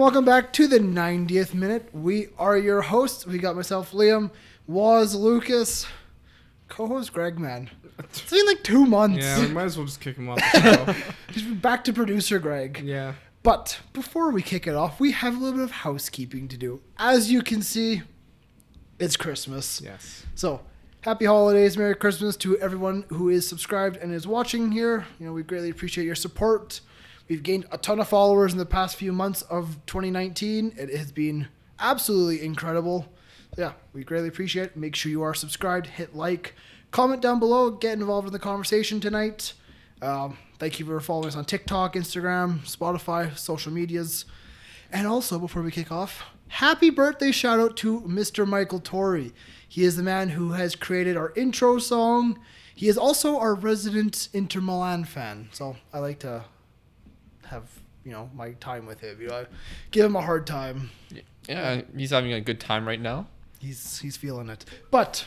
welcome back to the 90th minute. We are your hosts. We got myself, Liam, Woz, Lucas, co-host Greg, man. It's been like 2 months. Yeah, we might as well just kick him off the show. He's back to producer Greg. Yeah. But before we kick it off, we have a little bit of housekeeping to do. As you can see, it's Christmas. Yes. So, happy holidays, Merry Christmas to everyone who is subscribed and is watching here. You know, we greatly appreciate your support. We've gained a ton of followers in the past few months of 2019. It has been absolutely incredible. Yeah, we greatly appreciate it. Make sure you are subscribed, hit like, comment down below, get involved in the conversation tonight. Thank you for following us on TikTok, Instagram, Spotify, social medias. And also, before we kick off, happy birthday shout out to Mr. Michael Torrey. He is the man who has created our intro song. He is also our resident Inter Milan fan. So I like to have, you know, my time with him. You know, I give him a hard time. Yeah, he's having a good time right now. He's feeling it. But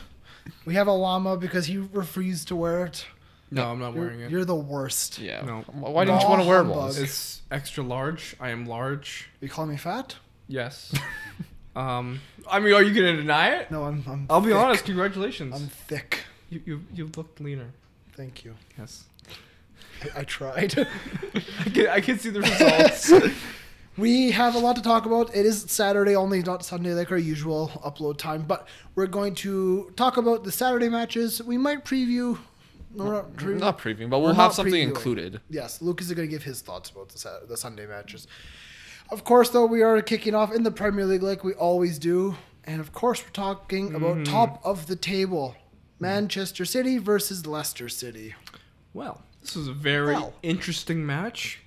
we have a llama because he refused to wear it. No, I'm not wearing it. You're the worst. Yeah. No. Why didn't you want to wear Humbug. one? It's extra large. I am large. You calling me fat? Yes. I mean, are you gonna deny it? No, I'm I'll be thick. honest. Congratulations. I'm thick. You looked leaner. Thank you. Yes. I tried. I can see the results. We have a lot to talk about. It is Saturday only, not Sunday like our usual upload time. But we're going to talk about the Saturday matches. We might preview. Not previewing, but we'll have something previewing. included. Yes, Lucas is going to give his thoughts about the Sunday matches. Of course, though, we are kicking off in the Premier League like we always do. And, of course, we're talking about top of the table. Manchester City versus Leicester City. Well, this was a very interesting match.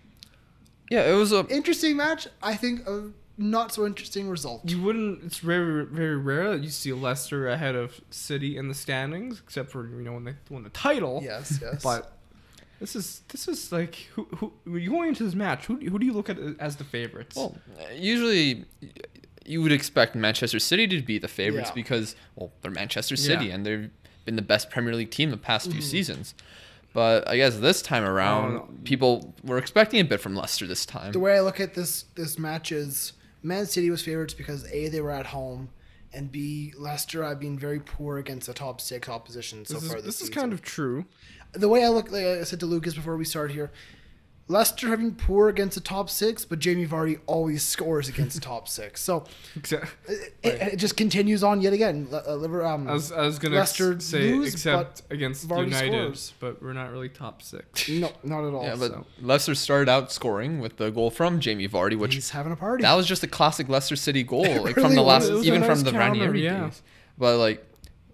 Yeah, it was a Interesting match. I think a not so interesting result. It's very, very rare that you see Leicester ahead of City in the standings, except for, you know, when they won the title. Yes. But this is like who going into this match? Who do you look at as the favorites? well. Usually, you would expect Manchester City to be the favorites Yeah. because they're Manchester City and they've been the best Premier League team the past few seasons. But I guess this time around, people were expecting a bit from Leicester this time. The way I look at this match is Man City was favorites because A, they were at home, and B, Leicester have been very poor against the top six opposition so far this is season. kind of true. The way I look, like I said to Lucas before we start here, Leicester have been poor against the top six, but Jamie Vardy always scores against the top six. So it just continues on yet again. I was going Leicester to say lose, except against Vardy United, scores. but we're not really top six. No, not at all. Yeah, but So Leicester started out scoring with the goal from Jamie Vardy, which he's having a party. that was just a classic Leicester City goal, like really from the was. last, It was a even nice from the counter, Ranieri yeah. days. But like,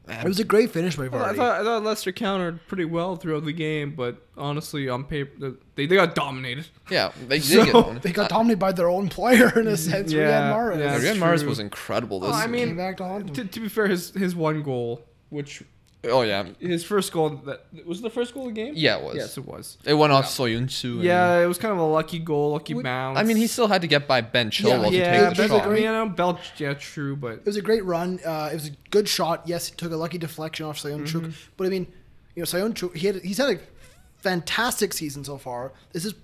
It was a great finish by Well, Vardy. I thought Leicester countered pretty well throughout the game, but honestly, on paper, they got dominated. yeah, they So, did get one. They got dominated by their own player in a sense. Yeah, Riyad Mahrez. yeah. Riyad That's Mahrez true. was incredible this I season. mean, Came back to haunt them. To be fair, his one goal, which Oh yeah, his first goal, that was the first goal of the game. yeah, it was. Yes, it was. It went off Soyuncu. Yeah, it was kind of a lucky goal, lucky bounce. I mean, he still had to get by Ben Chilwell to yeah, take the Ben's shot. a great- I know Belch, yeah, true, but It was a great run. It was a good shot. Yes, it took a lucky deflection off Soyuncu. But I mean, you know, Soyuncu, he's had a fantastic season so far. This is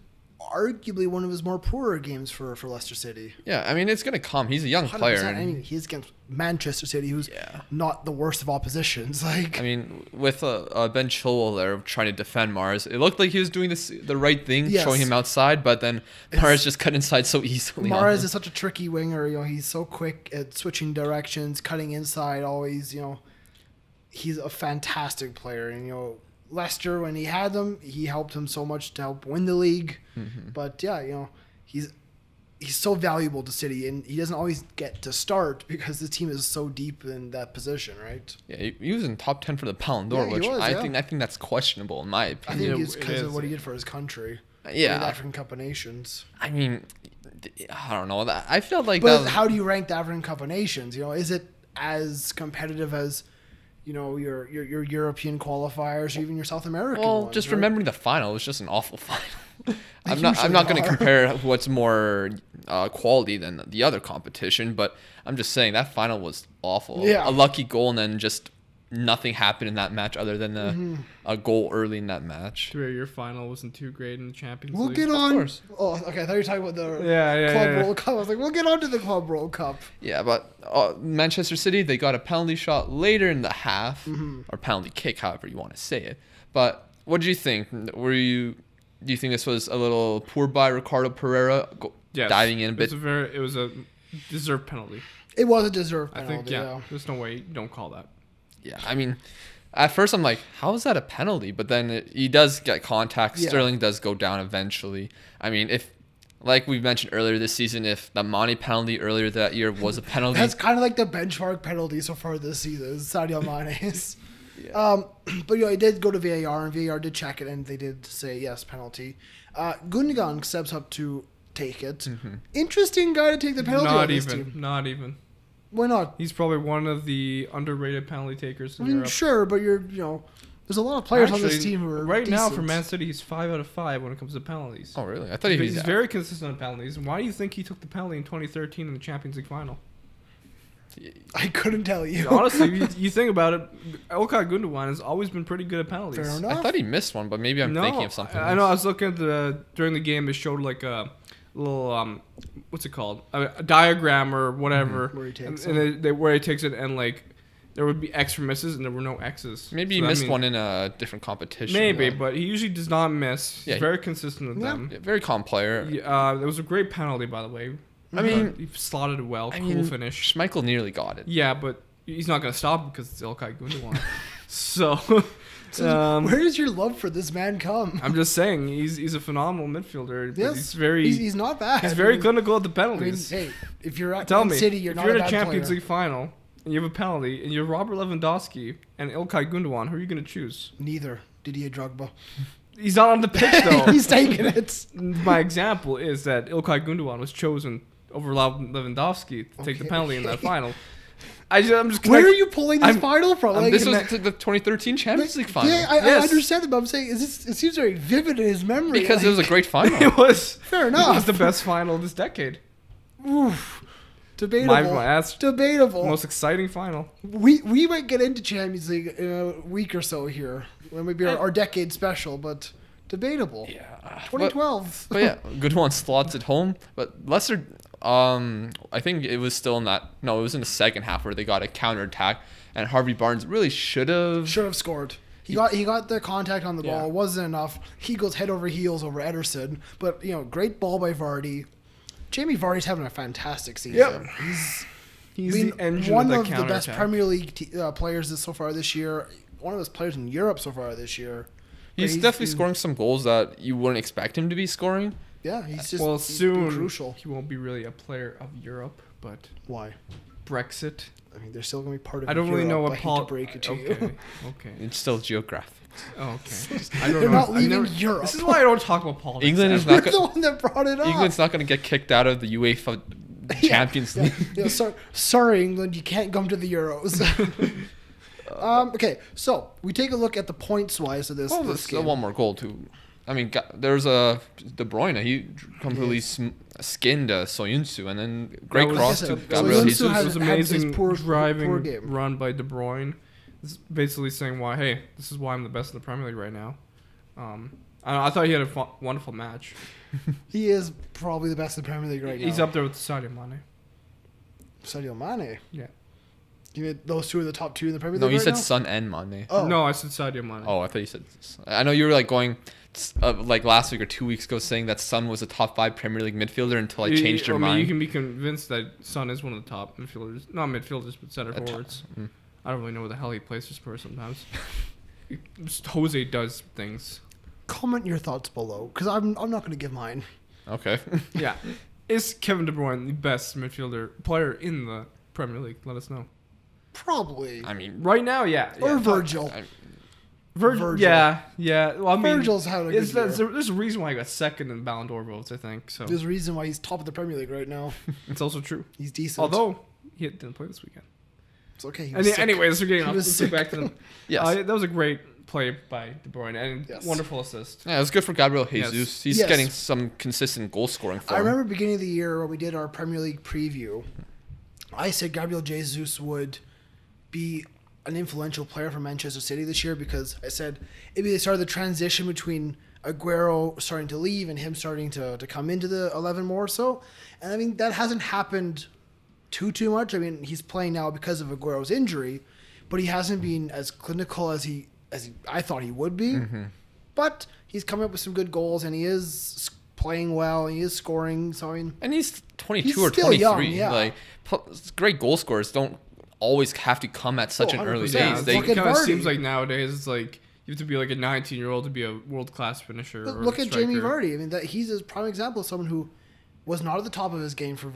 arguably one of his more poorer games for Leicester City. Yeah, I mean, it's gonna come. He's a young player. 100%. and- I mean, he's against Manchester City, who's Yeah. not the worst of oppositions. Like, I mean, with Ben Chilwell there trying to defend Mahrez, it looked like he was doing the right thing, Yes. showing him outside, but then Mahrez just cut inside so easily. on Mahrez him. is such a tricky winger. You know, he's so quick at switching directions, cutting inside. Always, you know, he's a fantastic player. And you know, Leicester, when he had them, he helped him so much to help win the league. But yeah, you know, he's so valuable to City, and he doesn't always get to start because the team is so deep in that position, right? Yeah, he was in top 10 for the Ballon d'Or, Yeah, he which was, I yeah. think that's questionable in my I opinion. think it's it because of is, what he yeah. did for his country. Yeah. In the African Cup of Nations. I mean, I don't know. I felt like But that was, how do you rank the African Cup of Nations? You know, is it as competitive as, you know, your European qualifiers or even your South American well, ones? just right? remembering the final, it was just an awful final. I'm usually not going to are. compare what's more quality than the other competition, but I'm just saying that final was awful. Yeah. A lucky goal and then just nothing happened in that match other than a goal early in that match. Your final wasn't too great in the Champions We'll League. get on. Of course. Oh, okay. I thought you were talking about the Club World Cup. I was like, we'll get on to the Club World Cup. Yeah, but Manchester City, they got a penalty shot later in the half, or penalty kick, however you want to say it. But what did you think? Do you think this was a little poor by Ricardo Pereira diving in a bit? It was a deserved penalty. It was a deserved penalty. I think, yeah. There's no way you don't call that. Yeah, I mean, at first I'm like, how is that a penalty? But then he does get contact. Yeah. Sterling does go down eventually. I mean, like we mentioned earlier this season, if the Mane penalty earlier that year was a penalty. That's kind of like the benchmark penalty so far this season, Sadio Mane's. Yeah. But it did go to VAR, and VAR did check it, and they did say yes, penalty. Gundogan steps up to take it. Interesting guy to take the penalty. Not even. Why not? He's probably one of the underrated penalty takers in I mean, Europe. sure, but there's a lot of players on this team who are right now decent. for Man City. He's 5 out of 5 when it comes to penalties. Oh, really? I thought He's very consistent on penalties. Why do you think he took the penalty in 2013 in the Champions League final? I couldn't tell you. Honestly, you think about it, Ilkay Gundogan has always been pretty good at penalties. Fair enough. I thought he missed one, but maybe I'm thinking of something else. I know. I was looking at during the game. It showed like a little what's it called? A diagram or whatever, where he takes where he takes it, and like there would be X for misses, and there were no X's. Maybe he missed one in a different competition. Maybe, but he usually does not miss. Yeah, He's very consistent with them. Yeah, very calm player. It was a great penalty, by the way. I mean, he slotted it well. Cool finish. Schmeichel nearly got it. Yeah, but he's not going to stop because it's Ilkay Gundogan. So where does your love for this man come? I'm just saying he's a phenomenal midfielder. Yes, but he's not bad. He's very clinical at the penalties. I mean, hey, if you're at Tell Man me, City, you're if not you're a in a bad Champions player. League final and you have a penalty and you're Robert Lewandowski and Ilkay Gundogan, who are you going to choose? Neither. Didier Drogba. He's not on the pitch though. He's taking it. My example is that Ilkay Gundogan was chosen over Lewandowski to take the penalty in that final. I'm just where are you pulling this final from? Like, this was the 2013 Champions League final. Yeah, I understand that, but I'm saying it seems very vivid in his memory. Because it was a great final. It was. Fair enough. It was the best final of this decade. Oof. Debatable. Debatable. Most exciting final. We might get into Champions League in a week or so here. It might be our decade special, but debatable. Yeah. 2012. But yeah, good one. Slots at home. But Leicester, I think it was still in that. No, it was in the second half where they got a counterattack, and Harvey Barnes really should have scored. He got the contact on the ball. It wasn't enough. He goes head over heels over Ederson. But great ball by Vardy. Jamie Vardy's having a fantastic season. Yep. He's the engine one of the best Premier League players so far this year. One of the best players in Europe so far this year. He's definitely scoring some goals that you wouldn't expect him to be scoring. Yeah, he's just soon crucial. He won't be really a player of Europe, but why? Brexit. I mean, they're still going to be part of. I don't Europe, really know what I hate to break it to you. Okay. It's still geographic. Oh, okay. I don't They're know. not leaving Europe. This is why I don't talk about politics. England is You're not. the one that brought it up. England's not going to get kicked out of the UEFA Champions League. Sorry, England, you can't come to the Euros. Okay, so we take a look at the points wise of this. Oh, this there's game. one more goal too. I mean, there's a De Bruyne. He completely skinned Soyuncu, and then great cross to Gabriel Soyuncu Jesus. It was amazing poor driving game. run by De Bruyne. It's basically saying why, hey, this is why I'm the best in the Premier League right now. I thought he had a wonderful match. He is probably the best in the Premier League right now. He's up there with Sadio Mane. Sadio Mane. Yeah. You mean those two are the top two in the Premier League? No, you right said now? Son and Mane. Oh. No, I said Sadio Mane. Oh, I thought you said. I know you were like going, like last week or 2 weeks ago, saying that Son was a top 5 Premier League midfielder until I changed your mind. You can be convinced that Son is one of the top midfielders, not midfielders, but center forwards. I don't really know where the hell he plays for Spurs sometimes. Jose does things. Comment your thoughts below, because I'm not going to give mine. Okay. Yeah. Is Kevin De Bruyne the best player in the Premier League? Let us know. Probably. I mean, right now, yeah. Or Virgil. Virgil. Yeah. Well, I mean, Virgil's having a good year. There's a reason why he got second in Ballon d'Or votes, I think. So there's a reason why he's top of the Premier League right now. It's also true. He's decent. Although he didn't play this weekend. It's okay. Anyways, we're getting off. Let's get back to them. Yes. That was a great play by De Bruyne and wonderful assist. Yeah, it was good for Gabriel Jesus. Yes. He's getting some consistent goal scoring for him. I remember beginning of the year when we did our Premier League preview, I said Gabriel Jesus would be an influential player for Manchester City this year, because I said maybe they started the transition between Aguero starting to leave and him starting to come into the 11 more so. And I mean, that hasn't happened too much. I mean, he's playing now because of Aguero's injury, but he hasn't been as clinical as I thought he would be. Mm-hmm. But he's coming up with some good goals, and he is playing well, and he is scoring. So I mean, and he's 22 or 23. Young, yeah. Like, great goal scorers don't always have to come at such an early age. Yeah, it kind of seems like nowadays it's like you have to be like a 19-year-old to be a world-class finisher. But look at Jamie Vardy. I mean, he's a prime example of someone who was not at the top of his game for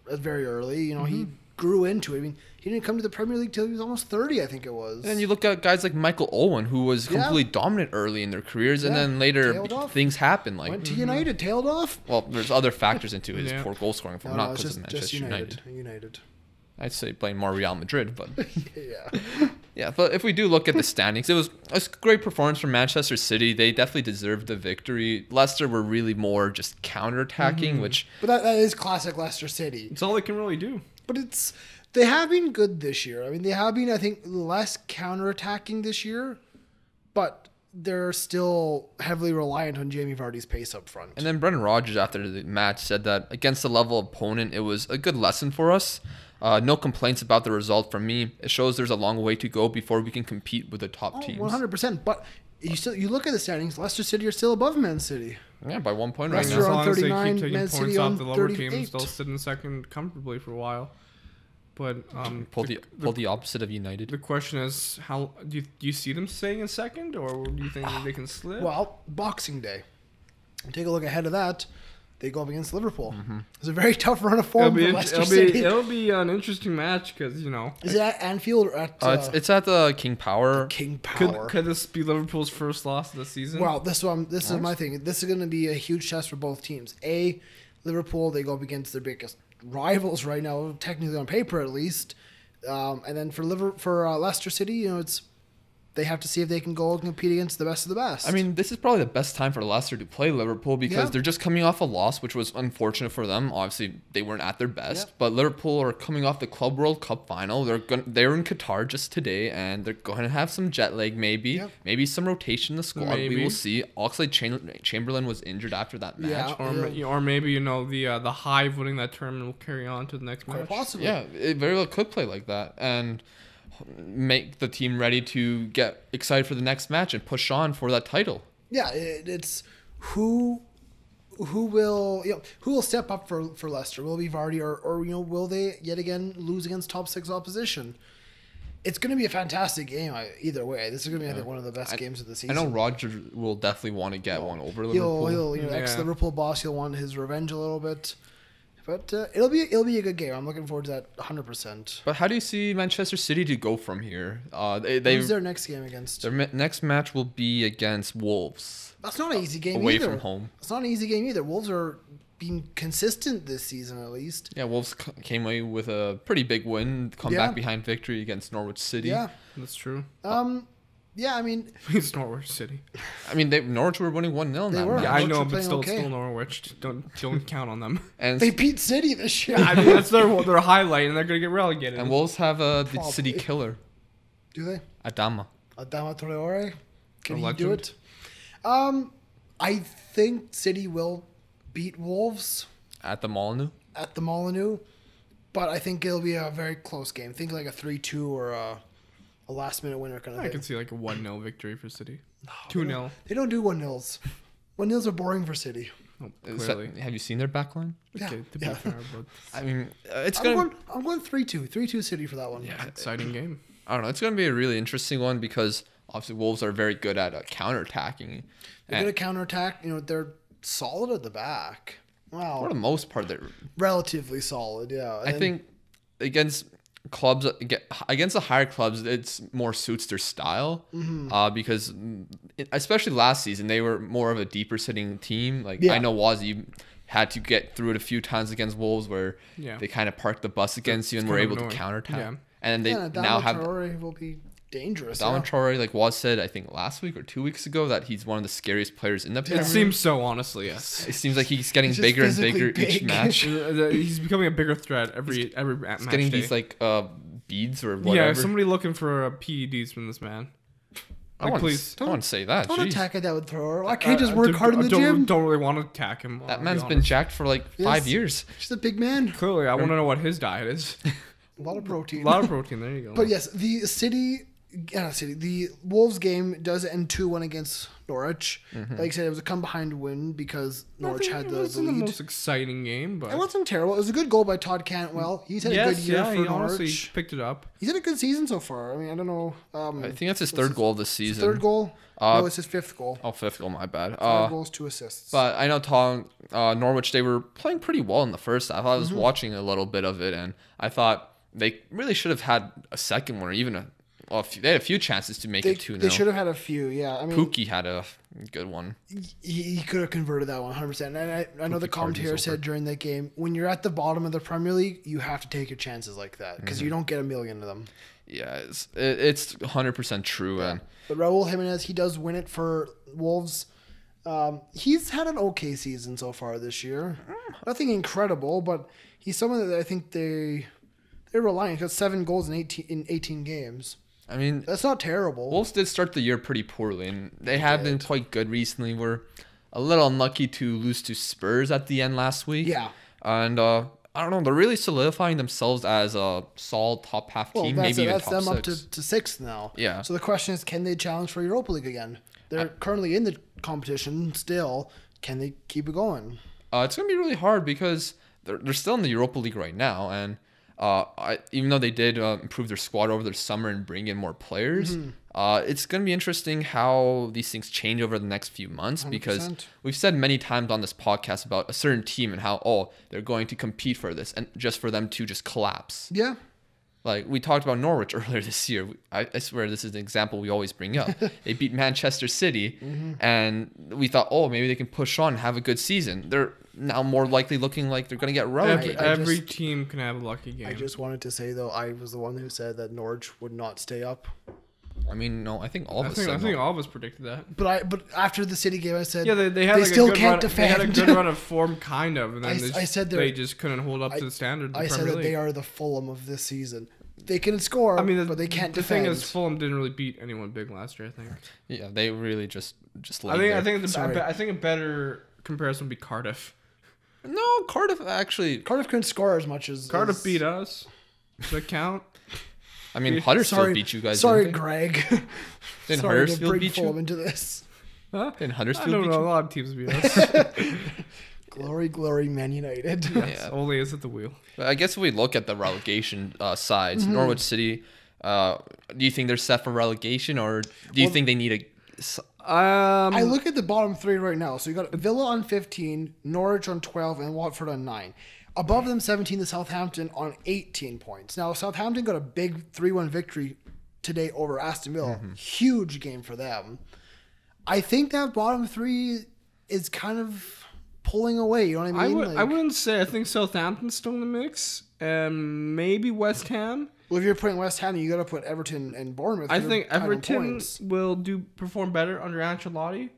very early. You know, he grew into it. I mean, he didn't come to the Premier League till he was almost 30, I think it was. And you look at guys like Michael Owen, who was completely dominant early in their careers, and then later things happen. Like went to United, tailed off. Well, there's other factors into his poor goal scoring form, not because of Manchester United. I'd say blame more Real Madrid, but yeah. Yeah, but if we do look at the standings, it was a great performance from Manchester City. They definitely deserved the victory. Leicester were really more just counterattacking, which... But that is classic Leicester City. It's all they can really do. But they have been good this year. I mean, they have been, I think, less counterattacking this year, but they're still heavily reliant on Jamie Vardy's pace up front. And then Brendan Rodgers, after the match, said that against the level opponent, it was a good lesson for us. No complaints about the result from me. It shows there's a long way to go before we can compete with the top teams. 100%. But you look at the standings, Leicester City are still above Man City. Yeah, by 1 point Leicester right now. on 39, Man points City off on the lower 38. teams, they'll sit in second comfortably for a while. But pull the opposite of United. The question is, how do you see them staying in second, or do you think they can slip? Well, Boxing Day. Take a look ahead of that. They go up against Liverpool. It's a very tough run of form for Leicester City. It'll be an interesting match because, you know. Is it at Anfield or at... it's at the King Power. King Power. Could this be Liverpool's first loss of the season? Well, this is my thing. This is going to be a huge test for both teams. Liverpool, they go up against their biggest rivals right now, technically on paper at least. And then for Leicester City, you know, they have to see if they can go and compete against the best of the best. I mean, this is probably the best time for Leicester to play Liverpool because they're just coming off a loss, which was unfortunate for them. Obviously, they weren't at their best, but Liverpool are coming off the Club World Cup final. They're in Qatar just today, and they're going to have some jet lag, maybe some rotation in the squad. Maybe. We will see. Oxlade-Chamberlain was injured after that match, or maybe you know the high of winning that tournament will carry on to the next match. Possibly. Yeah, it very well could play like that, and make the team ready to get excited for the next match and push on for that title. Yeah, it's who will step up for Leicester? Will it be Vardy or you know, will they yet again lose against top 6 opposition? It's going to be a fantastic game either way. This is going to be I think one of the best games of the season. I know Rodgers will definitely want to get one over Liverpool. He'll ex-Liverpool boss. He'll want his revenge a little bit. But it'll be a good game. I'm looking forward to that 100%. But how do you see Manchester City to go from here? Who's their next game against? Their next match will be against Wolves. That's not an easy game away either. From home. It's not an easy game either. Wolves are being consistent this season at least. Yeah, Wolves came away with a pretty big win, come back behind victory against Norwich City. Yeah, that's true. Yeah, I mean... It's Norwich City. I mean, Norwich were winning 1-0 in that match. Yeah, I know, but still Norwich. Don't count on them. And they beat City this year. I mean, that's their highlight, and they're going to get relegated. And Wolves have the City killer. Do they? Adama Traore. Can he do it? legend. I think City will beat Wolves. At the Molineux. But I think it'll be a very close game. Think like a 3-2 or a last-minute winner kind of thing. I can see like a 1-0 victory for City. 2-0. They don't do 1-0s. 1-0s are boring for City. Oh, clearly. Have you seen their backline? Yeah. Okay, to be fair, but I mean, it's I'm going 3-2. 3-2 City for that one. yeah, exciting game. I don't know. It's going to be a really interesting one because obviously Wolves are very good at counterattacking. They're good at counterattack. You know, they're solid at the back. Wow. For the most part, they're relatively solid. Yeah. I think against the higher clubs, it's more suits their style. Because especially last season, they were more of a deeper sitting team. I know Woz, you had to get through it a few times against Wolves where they kind of parked the bus against you and were able to counterattack. Yeah. And they now have Traore will be dangerous. Traore, like Woz said, I think last week or 2 weeks ago, that he's one of the scariest players in the Premier League. It seems so, honestly, yes. It seems like he's getting bigger and bigger each match. He's becoming a bigger threat every match. He's getting these beads or whatever. Yeah, somebody looking for PEDs from this man. Like, please. I wouldn't say that. Don't Jeez. attack a dad thrower. Why can't he just work hard in the gym? Don't really want to attack him. That man's been jacked for like 5 years. He's a big man. Clearly, I want to know what his diet is. A lot of protein. A lot of protein. There you go. But yes, the Wolves game does end 2-1 against Norwich. Like I said, it was a come behind win because Norwich had the It wasn't the lead. most exciting game, but It wasn't terrible. It was a good goal by Todd Cantwell. He's had a good year for he honestly Norwich. picked it up. He's had a good season so far. I mean, I don't know. I think that's his third goal this season. Third goal? No, it's his fifth goal. Oh, fifth goal, my bad. Five goals, 2 assists. But I know Norwich, they were playing pretty well in the first half. I was watching a little bit of it, and I thought they really should have had a second one or even they had a few chances to make it 2-0. They should have had a few, yeah. I mean, Pookie had a good one. he could have converted that one 100%. And I know the commentator said during that game, when you're at the bottom of the Premier League, you have to take your chances like that because you don't get a million of them. Yeah, it's 100% true. Yeah. And But Raul Jimenez, he does win it for Wolves. He's had an okay season so far this year. Nothing incredible, but he's someone that I think they're relying. He's got 7 goals in 18 games. I mean, That's not terrible. Wolves did start the year pretty poorly, and they have been quite good recently. We're a little unlucky to lose to Spurs at the end last week. Yeah. And I don't know, they're really solidifying themselves as a solid top half team, maybe even that's top them 6. up to 6th now. Yeah. So the question is, can they challenge for Europa League again? They're currently in the competition still. Can they keep it going? It's going to be really hard because they're still in the Europa League right now, and even though they did improve their squad over the summer and bring in more players, it's going to be interesting how these things change over the next few months 100%. because we've said many times on this podcast about a certain team and how, they're going to compete for this and just for them to just collapse. Yeah. Like we talked about Norwich earlier this year. I swear this is an example we always bring up. They beat Manchester City, and we thought, maybe they can push on and have a good season. They're now more likely looking like they're going to get relegated. Every team can have a lucky game. I just wanted to say, though, I was the one who said that Norwich would not stay up. I mean, no, I think all of us. I think all of us predicted that. But after the City game, I said, they had they like still a good can't run, defend. They had a good run of form, kind of, and then I said they just couldn't hold up to the standard. I said that they are the Fulham of this season. They can score, but they can't defend. The thing is, Fulham didn't really beat anyone big last year, I think. Yeah, they really just I think a better comparison would be Cardiff. No, Cardiff couldn't score as much as Cardiff beat us. Does that count? I mean, Huddersfield beat you guys. Sorry, Greg. Didn't Sorry to Huddersfield bring beat Fulham you? into this. Huh? Didn't Huddersfield I don't beat know. you? A lot of teams beat us. Glory, glory, Man United. Yeah. Only is at the wheel. But I guess if we look at the relegation sides, Norwich City, do you think they're set for relegation, or do you think they need I look at the bottom 3 right now. So you got Villa on 15, Norwich on 12, and Watford on 9. Above them, 17, the Southampton on 18 points. Now, Southampton got a big 3-1 victory today over Aston Villa. Huge game for them. I think that bottom 3 is kind of pulling away. You know what I mean? I wouldn't say. I think Southampton's still in the mix. Maybe West Ham. Well, if you're putting West Ham, you got to put Everton and Bournemouth. I think tied on Everton points. will perform better under Ancelotti.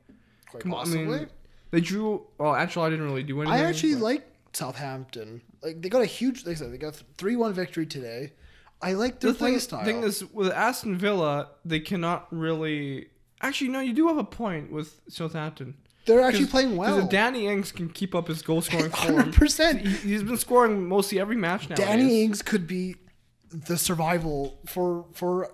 Quite possibly. They drew. Well, Ancelotti didn't really do anything. I actually like Southampton. Like they got a huge. Like I said, they got 3-1 victory today. I like their play style. The thing is, with Aston Villa, they cannot really. Actually, no, you do have a point with Southampton. They're actually playing well. Because if Danny Ings can keep up his goal scoring form, 100%. He's been scoring mostly every match now. Danny Ings could be the survival for.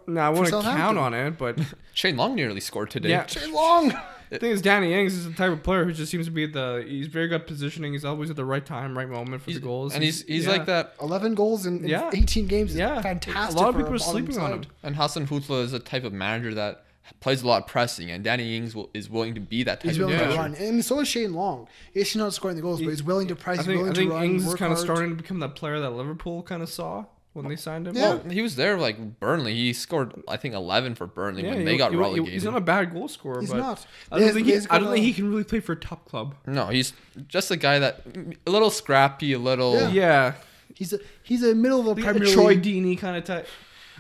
No, I wouldn't count on it, but Shane Long nearly scored today. Yeah. Shane Long. The thing is, Danny Ings is the type of player who just seems to be he's very good at positioning. He's always at the right time, right moment for the goals. And he's like that. 11 goals in 18 games is fantastic. A lot of for people are sleeping on him. And Hassan Houtla is a type of manager that plays a lot of pressing, and Danny Ings is willing to be that type He's of willing to manager. run. And so is Shane Long. He's not scoring the goals, but he's willing to press. I think to run, Ings is work kind of hard. starting to become that player that Liverpool kind of saw when they signed him. Yeah. Well, he was there like Burnley. He scored, I think, 11 for Burnley when they got relegated. He's not a bad goal scorer. He's but not. I don't think he can really play for a top club. No, he's just a guy that a little scrappy, a little. Yeah. He's a middle of the Like Premier a Troy League. Deeney kind of type.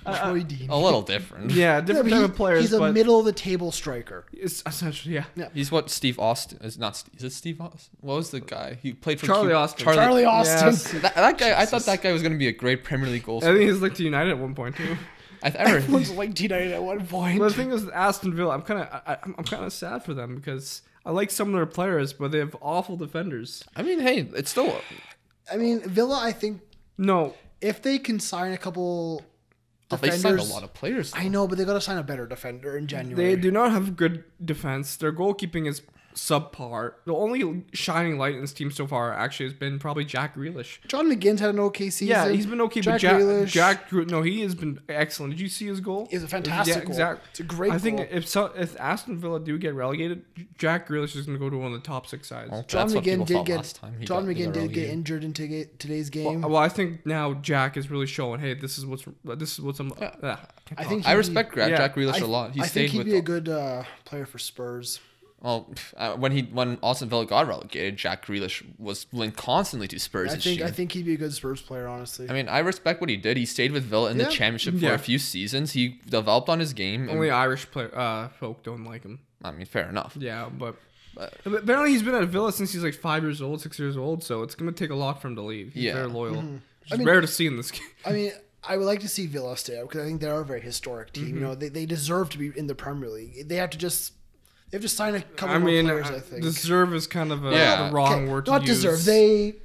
Troy Deeney. A little different. Yeah, different type of players. He's a but middle of the table striker. it's essentially, yeah. He's what Steve Austin is. Not. Is it Steve Austin? What was the guy? He played for Charlie Austin. Charlie Austin. Yes. That guy. I thought that guy was going to be a great Premier League goal I scorer. think he's linked to United at one point too. Everyone's linked to United at one point. But the thing is, Aston Villa, I'm kind of sad for them because I like some of their players, but they have awful defenders. I mean, hey, it's still. I mean, Villa, I think No, if they can sign a couple They defenders, signed a lot of players. I know, but they got to sign a better defender in January. they do not have good defense. Their goalkeeping is subpar. The only shining light in this team so far actually has been probably Jack Grealish. John McGinn's had an okay season. Yeah, he's been okay, but Grealish no, he has been excellent. Did you see his goal? is a fantastic goal. Exactly. It's a great I think goal. if Aston Villa do get relegated, Jack Grealish is going to go to one of the top 6 sides. Well, John that's what McGinn people did thought get last time. John He McGinn got did get relegated. injured in today's game. Well, I think now Jack is really showing. Hey, this is what's I'm. I think I respect Jack Grealish a lot. He I stayed think he'd with. be a good player for Spurs. Well, when Aston Villa got relegated, Jack Grealish was linked constantly to Spurs. I think he'd be a good Spurs player, honestly. I mean, I respect what he did. He stayed with Villa in the Yeah. Championship for Yeah. a few seasons. He developed on his game. and- Only Irish folk don't like him. I mean, fair enough. Yeah, but apparently he's been at Villa since he's like 5 years old, 6 years old. So it's gonna take a lot for him to leave. He's Yeah. very loyal. It's I mean- rare to see in this game. I mean, I would like to see Villa stay up because I think they are a very historic team. Mm-hmm. You know, they deserve to be in the Premier League. They have to sign a couple I more mean, players. I think. deserve is kind of Yeah. the wrong Okay, word to not use. deserve. They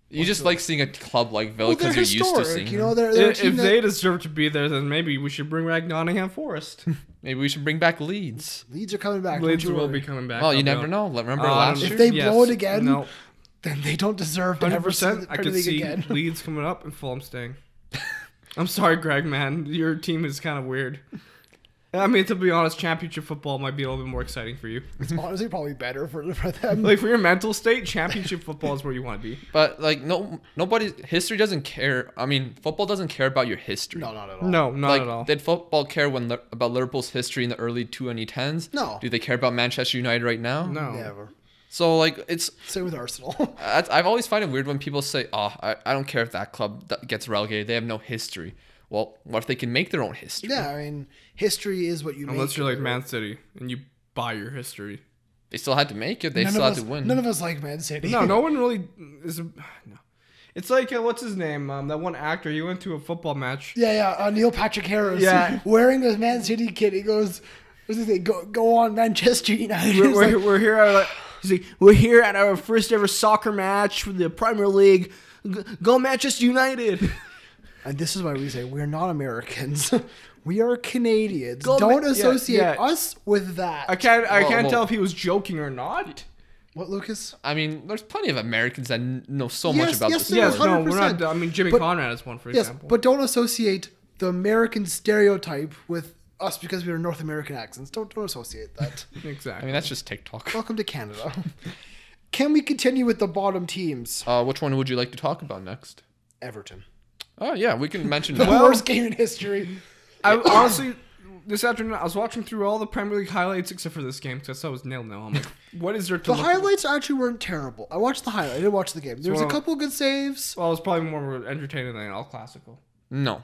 You just like seeing a club like Villa well, they're because you're used to historic. seeing You them. know, they're a If team they deserve to be there, then maybe we should bring back Nottingham Forest. Maybe we should bring back Leeds. Leeds are coming back. Leeds don't you will worry. be coming back. Well, you I'll be never honest. know. Remember I last don't year? If they Yes. blow it again, No. then they don't deserve to ever see the 100%. I Premier could League see again. Leeds coming up and Fulham staying. I'm sorry, Greg, man. Your team is kind of weird. I mean, to be honest, championship football might be a little bit more exciting for you. It's honestly probably better for them. Like, for your mental state, championship football is where you want to be. But like history doesn't care. I mean, football doesn't care about your history. No, not at all. No, not Like, at all. did football care about Liverpool's history in the early 2010s? No. Do they care about Manchester United right now? No. Never. So like it's Same with Arsenal. I've always find it weird when people say, "Oh, I don't care if that club gets relegated. They have no history." Well, what if they can make their own history? Yeah, I mean, history is what you make. Unless you're like it. Man City and you buy your history. They still had to make it. They None still of had us, to win. None of us like Man City. No one really is. No. It's like, what's his name? That one actor. He went to a football match. Yeah. Neil Patrick Harris. Yeah. Wearing the Man City kit. He goes, what does he say? Go on, Manchester United. It's like, We're here. He's like, we're here at our first ever soccer match for the Premier League. Go Manchester United. and this is why we say we're not Americans. We are Canadians. Go Don't Ma- yeah, associate yeah. us with that. I can't Well- tell if he was joking or not. What, Lucas? I mean, there's plenty of Americans that know so much Yes, about yes, this. there Yes, are. no, we're 100%. not. I mean, Jimmy But- Conrad is one, for Yes, example. but don't associate the American stereotype with us because we are North American accents. Don't associate that. Exactly. I mean, that's just TikTok. Welcome to Canada. Can we continue with the bottom teams? Which one would you like to talk about next? Everton. Oh yeah, we can mention The that. worst game in history. I honestly, this afternoon, I was watching through all the Premier League highlights except for this game because I thought it was nil. I'm like, what is there to The look at? highlights actually weren't terrible. I watched the highlight. I didn't watch the game. There was a Well- couple good saves. Well, it was probably more entertaining than El Clasico. No,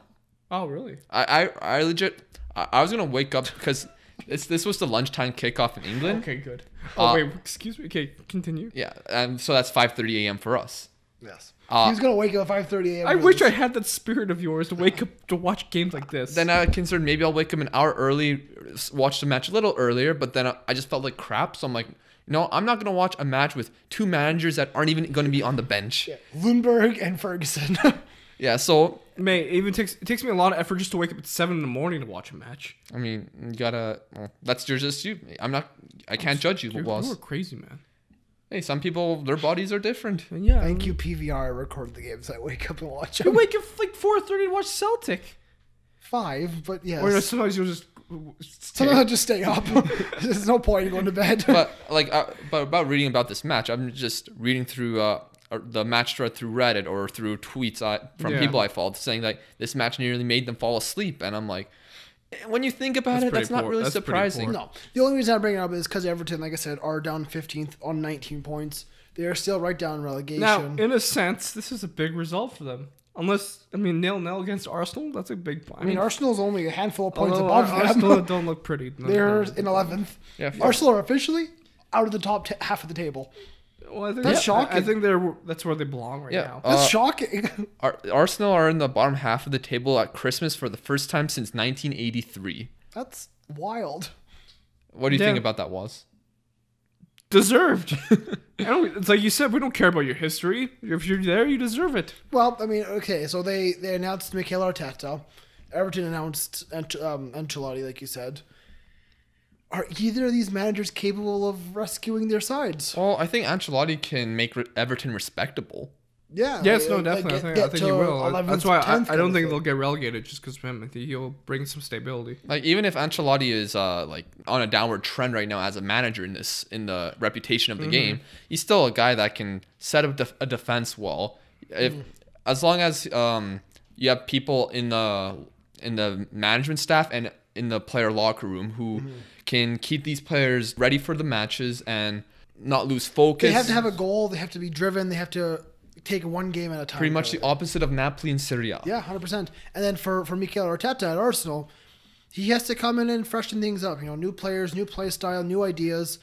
Oh, really? I legit. I was gonna wake up because this was the lunchtime kickoff in England. Okay, good. Oh, wait, excuse me. Okay, continue. Yeah, and so that's 5:30 a.m. for us. Yes. Uh, he was going to wake up at 5:30 a.m. I wish I had that spirit of yours to wake up to watch games like this. Then I considered maybe I'll wake up an hour early, watch the match a little earlier, but then I just felt like crap. So I'm like, no, I'm not gonna watch a match with two managers that aren't even gonna be on the bench. Yeah. Lundberg and Ferguson. Yeah, so Mate, it takes me a lot of effort just to wake up at 7 in the morning to watch a match. I mean, you gotta. Well, that's just you. I can't judge you, You Woz. are crazy, man. Hey, some people, their bodies are different. And yeah, Thank you, PVR. I record the games. I wake up and watch You them. wake up like 4:30 to watch Celtic. 5, but yes. Or sometimes you'll just. Sometimes I'll just stay up. There's no point in going to bed. But but about reading about this match, I'm just reading through the match thread through Reddit or through tweets from Yeah. people I followed saying like this match nearly made them fall asleep, and I'm like, when you think about That's it, that's pretty not poor. really That's pretty surprising. poor. No. The only reason I bring it up is because Everton, like I said, are down 15th on 19 points. They are still right down relegation. Now, in a sense, this is a big result for them. Unless, 0-0 against Arsenal, that's a big point. I mean, Arsenal's only a handful of points although above them. Arsenal don't look pretty. They're in 11th. Yeah, Arsenal are officially out of the top half of the table. Well, I think That's shocking. I think that's where they belong right now. That's shocking. Arsenal are in the bottom half of the table at Christmas for the first time since 1983. That's wild. What do you think about that, Woz? Deserved. It's like you said, we don't care about your history. If you're there, you deserve it. Well, okay, so they announced Mikel Arteta. Everton announced Ancelotti, like you said. Are either of these managers capable of rescuing their sides? Well, I think Ancelotti can make Everton respectable. Yeah. Yes, no, definitely. I think he will. That's why I don't think they'll get relegated just because of him. I think he'll bring some stability. Like, even if Ancelotti is like on a downward trend right now as a manager in the reputation of the game, he's still a guy that can set up a defense well. As long as you have people in the management staff and in the player locker room who can keep these players ready for the matches and not lose focus. They have to have a goal. They have to be driven. They have to take one game at a time. Pretty much the opposite of Napoli and Serie A. Yeah, 100%. And then for Mikel Arteta at Arsenal, he has to come in and freshen things up. New players, new play style, new ideas.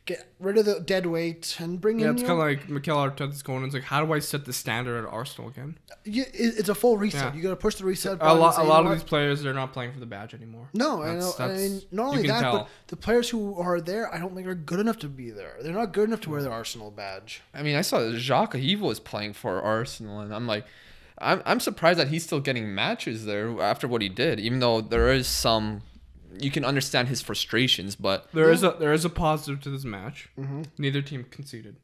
Get rid of the dead weight and bring in. Yeah, it's kind of like Mikel Arteta's going. It's like, how do I set the standard at Arsenal again? It's a full reset. You got to push the reset button. A lot of these players, they're not playing for the badge anymore. No, not only that, but the players who are there, I don't think are good enough to be there. They're not good enough to wear their Arsenal badge. I saw Jacques Yves was playing for Arsenal, and I'm like, I'm surprised that he's still getting matches there after what he did, even though there is some. You can understand his frustrations, but there is a positive to this match. Neither team conceded.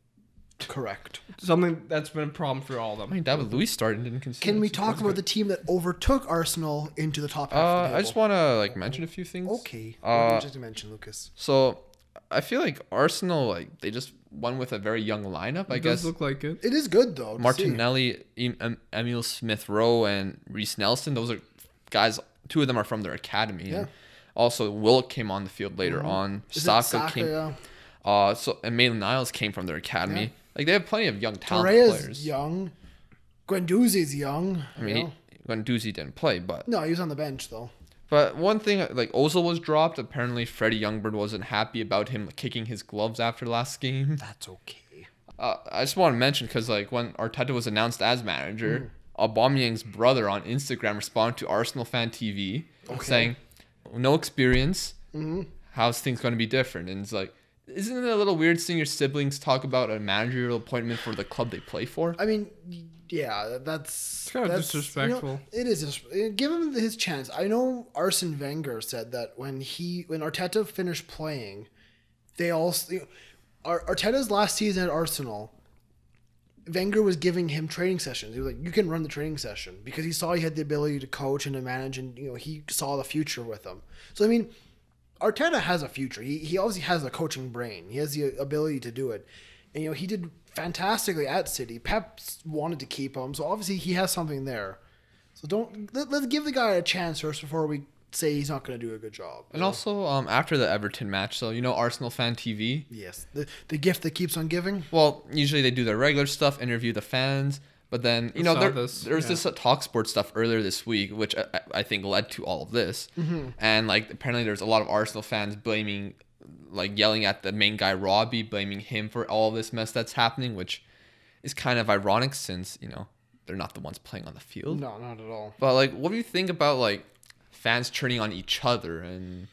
Correct. Something that's been a problem for all of them. David Luiz started and didn't concede. Can we talk about the team that overtook Arsenal into the top half of the table? I just want to mention a few things. Okay. What did you mention, Lucas? So I feel like Arsenal, they just won with a very young lineup. I guess does look like it. It is good though. Martinelli, Emil Smith-Rowe, and Reece Nelson. Those are guys. Two of them are from their academy. Yeah. And also, Willock came on the field later on. Saka came. Yeah. And Maitland-Niles came from their academy. Yeah. They have plenty of young talented players. Young. Guendouzi's young. Guendouzi didn't play, but no, he was on the bench though. But one thing, Ozil was dropped. Apparently, Freddie Youngberg wasn't happy about him kicking his gloves after last game. That's okay. I just want to mention because when Arteta was announced as manager, Aubameyang's brother on Instagram responded to Arsenal Fan TV saying, "No experience. How's things going to be different?" And it's like, isn't it a little weird seeing your siblings talk about a managerial appointment for the club they play for? Yeah, that's kind of disrespectful. It is. Give him his chance. I know Arsene Wenger said that when Arteta finished playing, they all Arteta's last season at Arsenal, Wenger was giving him training sessions. He was like, "You can run the training session," because he saw he had the ability to coach and to manage, and he saw the future with him. So Arteta has a future. He obviously has a coaching brain. He has the ability to do it, and he did fantastically at City. Pep wanted to keep him, so obviously he has something there. So let's give the guy a chance first before we say he's not going to do a good job. And also, after the Everton match, so Arsenal Fan TV. Yes, the gift that keeps on giving. Well, usually they do their regular stuff, interview the fans, but then there was this TalkSport stuff earlier this week, which I think led to all of this. And apparently there's a lot of Arsenal fans blaming, yelling at the main guy Robbie, blaming him for all of this mess that's happening, which is kind of ironic since they're not the ones playing on the field. No, not at all. But what do you think about fans turning on each other? And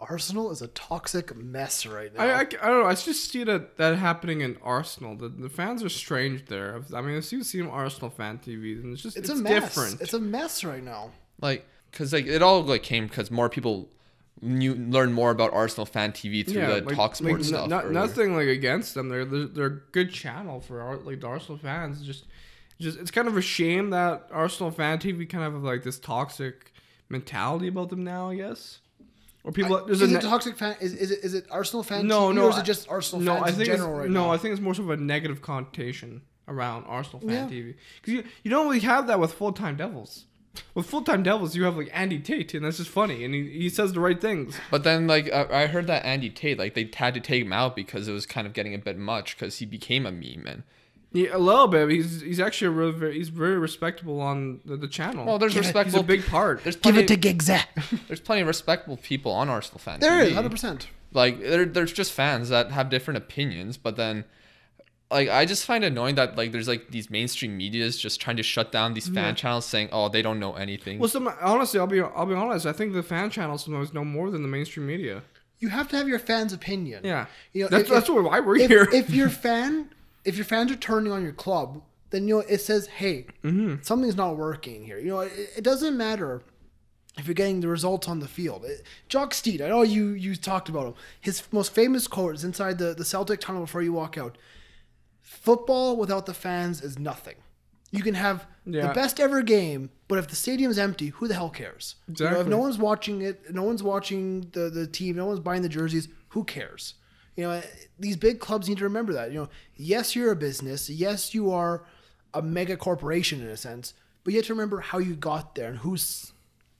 Arsenal is a toxic mess right now. I don't know. I just see that happening in Arsenal. The fans are strange there. I've seen Arsenal Fan TV, and it's a mess. Different. It's a mess right now. Because it all came because more people learn more about Arsenal Fan TV through the TalkSport stuff. Nothing against them. They're a good channel for the Arsenal fans. Just it's kind of a shame that Arsenal Fan TV kind of have this toxic mentality about them now, I guess. Or people is it toxic fan? Is it Arsenal Fan TV, or is it just Arsenal fans in general right now? No, I think it's more of a negative connotation around Arsenal Fan TV, because you don't really have that with Full-Time Devils. With Full-Time Devils, you have Andy Tate, and that's just funny, and he says the right things. But then I heard that Andy Tate they had to take him out because it was kind of getting a bit much because he became a meme, and Yeah, a little bit. He's actually he's very respectable on the channel. Well, there's respectable. He's a big part. There's Give plenty, it to Gigza. There's plenty of respectable people on Arsenal Fan There TV. is 100%. Like there's just fans that have different opinions, but then like I just find it annoying that like there's like these mainstream medias just trying to shut down these fan channels, saying, "Oh, they don't know anything." Well, honestly, I'll be honest. I think the fan channels sometimes know more than the mainstream media. You have to have your fans' opinion. Yeah, you know, that's why we're here. If your fans are turning on your club, then it says, "Hey, something's not working here." It doesn't matter if you're getting the results on the field. Jock Steed, I know you talked about him. His most famous quote is inside the Celtic tunnel before you walk out. Football without the fans is nothing. You can have the best ever game, but if the stadium's empty, who the hell cares? Exactly. If no one's watching it, no one's watching the team, no one's buying the jerseys, who cares? These big clubs need to remember that. Yes, you're a business. Yes, you are a mega corporation in a sense, but you have to remember how you got there and who's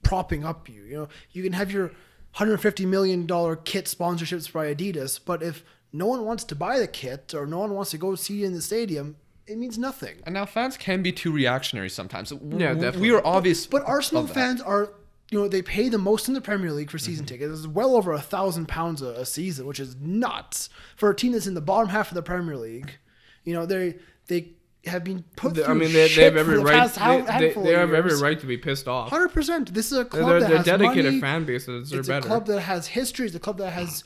propping up you. You can have your $150 million kit sponsorships by Adidas, but if no one wants to buy the kit or no one wants to go see you in the stadium, it means nothing. And now fans can be too reactionary sometimes. Yeah, definitely. We are obvious. But Arsenal fans are, they pay the most in the Premier League for season tickets. It's well over £1,000 a season, which is nuts for a team that's in the bottom half of the Premier League. They have been put through they have every right. They have every years. Right to be pissed off. 100%. This is a club that has dedicated money. fan base that deserve It's better. a club that has history. It's a club that has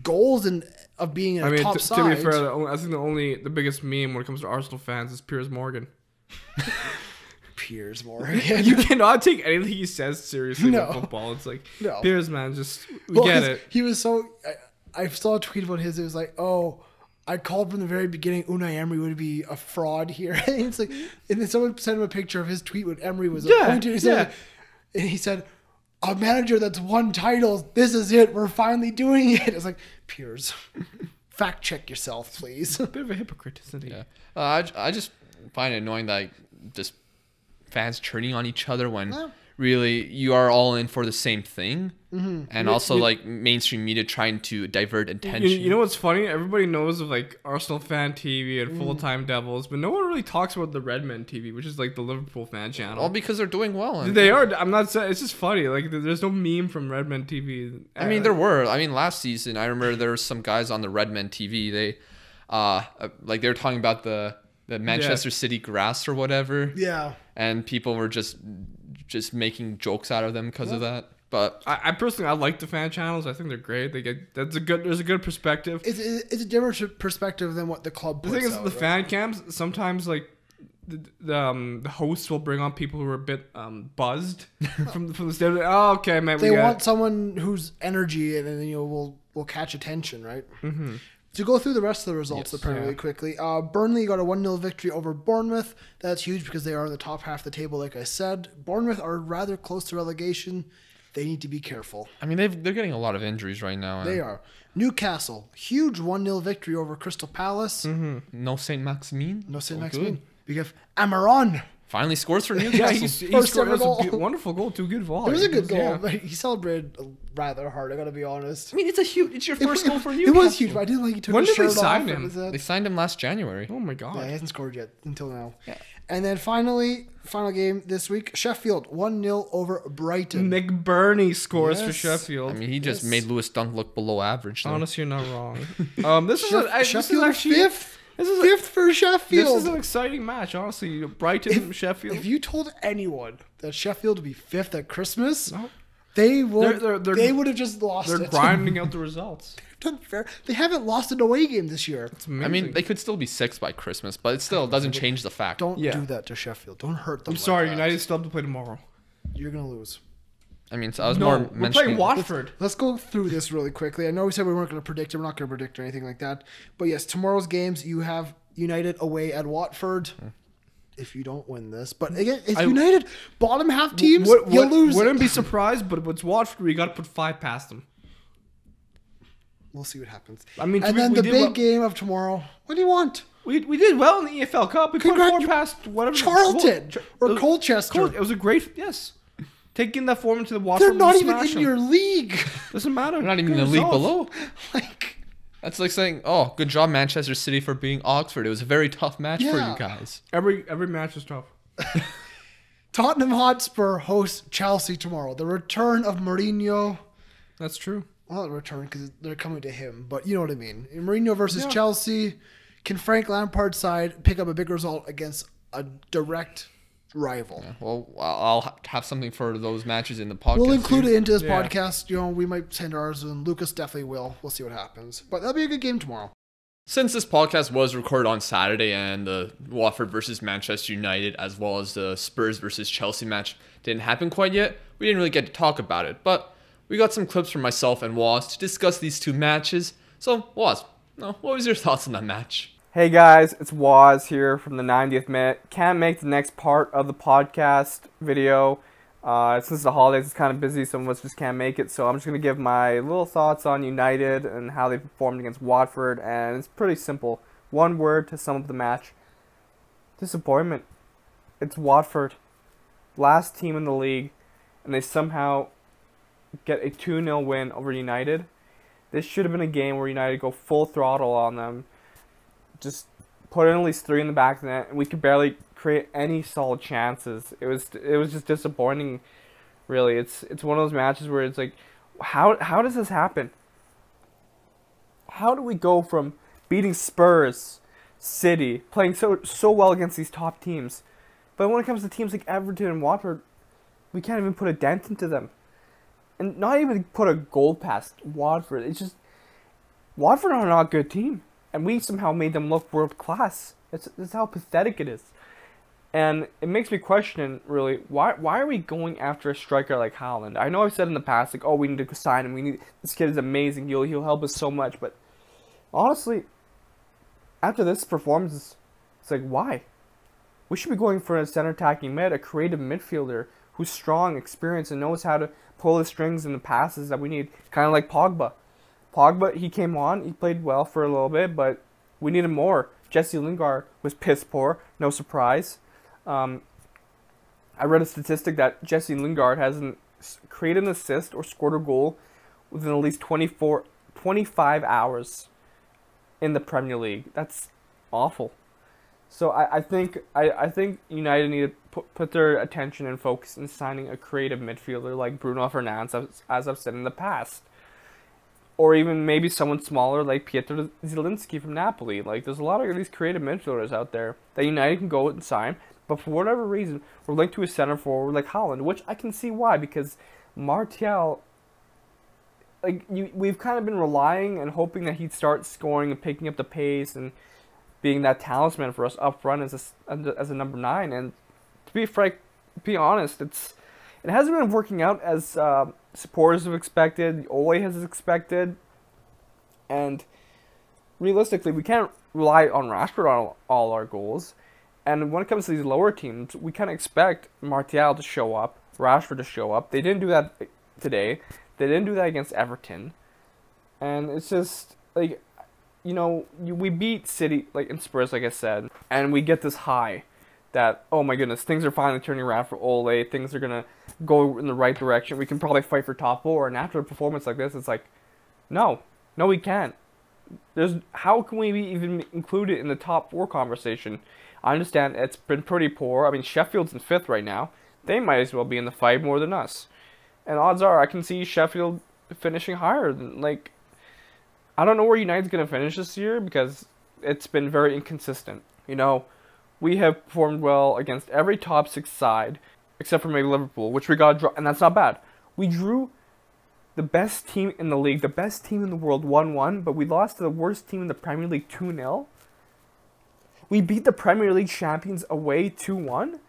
goals of being in a top side. To be fair, I think the biggest meme when it comes to Arsenal fans is Piers Morgan. Piers Morgan. You cannot take anything he says seriously in football. It's like, Piers, man, we get it. He was so... I saw a tweet about his. It was like, oh, I called from the very beginning Unai Emery would be a fraud here. And it's like, and then someone sent him a picture of his tweet when Emery was appointed. And he said, a manager that's won titles, this is it. We're finally doing it. It's like, Piers, fact check yourself, please. A bit of a hypocrite, isn't he? Yeah. I just find it annoying that just fans turning on each other when really you are all in for the same thing. Mm-hmm. And also like mainstream media trying to divert attention. You know what's funny? Everybody knows of like Arsenal Fan TV and Full Time Devils, but no one really talks about the Redmen TV, which is like the Liverpool fan channel. All because they're doing well. They are. I'm not saying, it's just funny. Like there's no meme from Redmen TV. I mean, there were. I mean, last season I remember there were some guys on the Redmen TV. They like they were talking about the Manchester City grass or whatever. Yeah. And people were just making jokes out of them because of that. But I personally, I like the fan channels. I think they're great. There's a good perspective. It's a different perspective than what the club puts out. The thing is, the fan cams, sometimes like the hosts will bring on people who are a bit buzzed from the stadium. Oh, okay, man. They want someone who's energy and then will catch attention, right? Mm-hmm. To go through the rest of the results of the Premier League quickly, Burnley got a 1-0 victory over Bournemouth. That's huge because they are in the top half of the table, like I said. Bournemouth are rather close to relegation. They need to be careful. I mean, they're getting a lot of injuries right now. They are. Newcastle, huge 1-0 victory over Crystal Palace. Mm-hmm. No Saint Maximin. No Saint Maximin. We have Amaron. Finally scores for Newcastle. he scored a wonderful goal. 2 good balls. It was a good goal, but he celebrated rather hard. I gotta be honest. I mean, it's your first goal for Newcastle. It was huge, but I didn't like he took his shirt off. When did they sign him? They signed him last January. Oh my god. Yeah, he hasn't scored yet until now. Yeah. And then final game this week, Sheffield 1-0 over Brighton. McBurney scores for Sheffield. I mean, he just made Lewis Dunk look below average. Though. Honestly, you're not wrong. This is actually fifth. This is fifth for Sheffield. This is an exciting match, honestly. Brighton, Sheffield. If you told anyone that Sheffield would be fifth at Christmas, they would have just lost it. They're grinding out the results. They haven't lost an away game this year. I mean, they could still be sixth by Christmas, but it still doesn't change the fact. Don't do that to Sheffield. Don't hurt them. I'm sorry, United still have to play tomorrow. You're going to lose. I mean, so I was more mentioning... We're playing Watford. Let's go through this really quickly. I know we said we weren't going to predict it. We're not going to predict or anything like that. But yes, tomorrow's games, you have United away at Watford. If you don't win this. But again, it's United. Bottom half teams, you'll lose. Wouldn't be surprised, but if it's Watford, we got to put 5 past them. We'll see what happens. I mean, and then the big game of tomorrow. What do you want? We did well in the EFL Cup. We put 4 past whatever. Charlton or Colchester. It was a great, taking that form into the Watford. They're not even in your league. Doesn't matter. They're not even in the league below. Like, That's like saying, "Oh, good job, Manchester City, for being Oxford. It was a very tough match for you guys." Every match is tough. Tottenham Hotspur hosts Chelsea tomorrow. The return of Mourinho. That's true. Well, not return because they're coming to him, but you know what I mean. Mourinho versus Chelsea. Can Frank Lampard's side pick up a big result against a direct rival? Yeah, well, I'll have something for those matches in the podcast. We'll include it into this podcast. You know, we might send ours, and Lucas definitely will. We'll see what happens. But that'll be a good game tomorrow. Since this podcast was recorded on Saturday and the Watford versus Manchester United as well as the Spurs versus Chelsea match didn't happen quite yet, we didn't really get to talk about it. But we got some clips from myself and Woz to discuss these two matches. So, Woz, what was your thoughts on that match? Hey guys, it's Woz here from the 90th minute. Can't make the next part of the podcast video. Since the holidays, it's kind of busy. Some of us just can't make it. So I'm just going to give my little thoughts on United and how they performed against Watford. And it's pretty simple. One word to sum up the match. Disappointment. It's Watford. Last team in the league. And they somehow get a 2-0 win over United. This should have been a game where United go full throttle on them. Just put in at least 3 in the back of the net. And we could barely create any solid chances. It was just disappointing, really. It's one of those matches where it's like, how does this happen? How do we go from beating Spurs, City, playing so well against these top teams, but when it comes to teams like Everton and Watford, we can't even put a dent into them, and not even put a goal past Watford. It's just Watford are not a good team, and we somehow made them look world class. That's how pathetic it is. And it makes me question, really, why are we going after a striker like Haaland? I know I've said in the past, like, oh, we need to sign him. This kid is amazing. He'll help us so much. But honestly, after this performance, it's like, why? We should be going for a center attacking mid, a creative midfielder who's strong, experienced, and knows how to pull the strings and the passes that we need. Kind of like Pogba. Pogba, he came on, he played well for a little bit, but we needed more. Jesse Lingard was piss poor, no surprise. I read a statistic that Jesse Lingard hasn't created an assist or scored a goal within at least 25 hours in the Premier League. That's awful. So I think United need to put their attention and focus in signing a creative midfielder like Bruno Fernandes, as I've said in the past. Or even maybe someone smaller like Pietro Zielinski from Napoli. Like, there's a lot of these creative midfielders out there that United can go and sign. But for whatever reason, we're linked to a center forward like Haaland, which I can see why, because Martial, we've kind of been relying and hoping that he'd start scoring and picking up the pace and being that talisman for us up front as a number 9. And to be honest, it hasn't been working out as supporters have expected, Ole has expected, and realistically, we can't rely on Rashford on all our goals. And when it comes to these lower teams, we kind of expect Martial to show up, Rashford to show up. They didn't do that today. They didn't do that against Everton. And it's just, like, you know, we beat City, like, in Spurs, like I said, and we get this high that, oh my goodness, things are finally turning around for Ole. Things are going to go in the right direction. We can probably fight for top 4. And after a performance like this, it's like, no, we can't. How can we even include it in the top 4 conversation? I understand it's been pretty poor. I mean, Sheffield's in 5th right now. They might as well be in the fight more than us. And odds are I can see Sheffield finishing higher than, like, I don't know where United's going to finish this year because it's been very inconsistent. You know, we have performed well against every top 6 side except for maybe Liverpool, which we got to draw, and that's not bad. We drew the best team in the league, the best team in the world 1-1, but we lost to the worst team in the Premier League 2-0. We beat the Premier League champions away 2-1,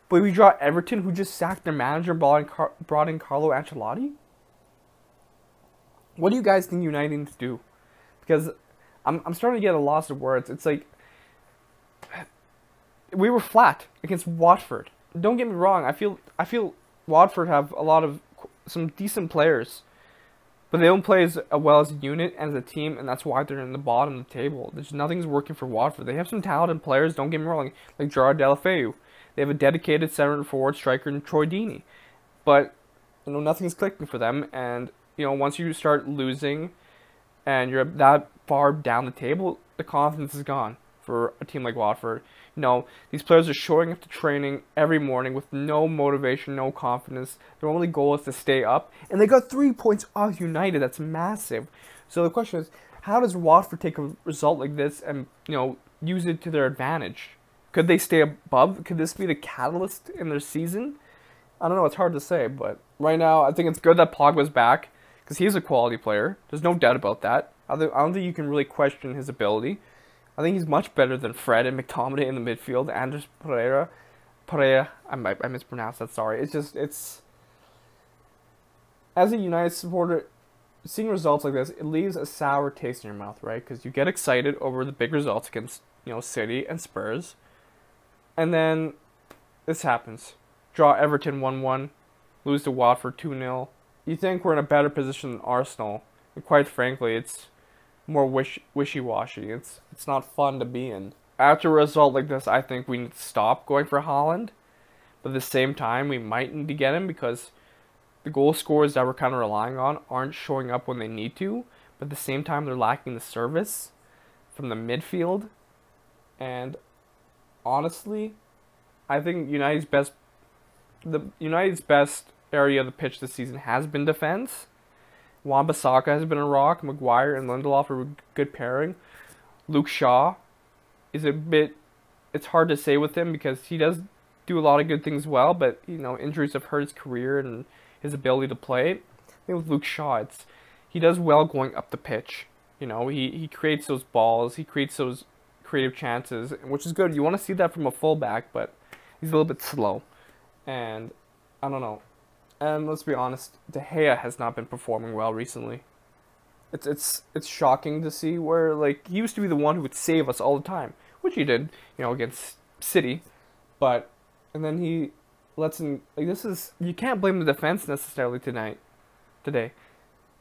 but we draw Everton, who just sacked their manager and brought in Carlo Ancelotti. What do you guys think United needs to do? Because I'm starting to get a loss of words. It's like, we were flat against Watford. Don't get me wrong. I feel Watford have some decent players, but they don't play as well as a unit and as a team, and that's why they're in the bottom of the table. Nothing's working for Watford. They have some talented players, don't get me wrong, like Gerard Deulofeu. They have a dedicated center forward striker in Troy Deeney. But, nothing's clicking for them, and, once you start losing and you're that far down the table, the confidence is gone for a team like Watford. You know, these players are showing up to training every morning with no motivation, no confidence. Their only goal is to stay up, and they got 3 points off United. That's massive. So the question is, how does Watford take a result like this and, you know, use it to their advantage? Could they stay above? Could this be the catalyst in their season? I don't know. It's hard to say, but right now I think it's good that Pogba's back because he's a quality player. There's no doubt about that. I don't think you can really question his ability. I think he's much better than Fred and McTominay in the midfield. Anders Pereira, I mispronounced that. Sorry. It's as a United supporter, seeing results like this, it leaves a sour taste in your mouth, right? Because you get excited over the big results against, you know, City and Spurs, and then this happens. Draw Everton 1-1, lose to Watford 2-0. You think we're in a better position than Arsenal, and quite frankly, it's more wishy-washy. It's not fun to be in. After a result like this, I think we need to stop going for Haaland, but at the same time, we might need to get him because the goal scorers that we're kind of relying on aren't showing up when they need to, but at the same time, they're lacking the service from the midfield, and honestly, I think United's best area of the pitch this season has been defense. Wan-Bissaka has been a rock. Maguire and Lindelof are a good pairing. Luke Shaw is a bit... It's hard to say with him because he does do a lot of good things well, but, you know, injuries have hurt his career and his ability to play. I think with Luke Shaw, he does well going up the pitch. You know, he creates those balls. He creates those creative chances, which is good. You want to see that from a fullback, but he's a little bit slow. And I don't know. And let's be honest, De Gea has not been performing well recently. It's shocking to see where, like, he used to be the one who would save us all the time, which he did, you know, against City. But and then he lets him, like, you can't blame the defense necessarily today.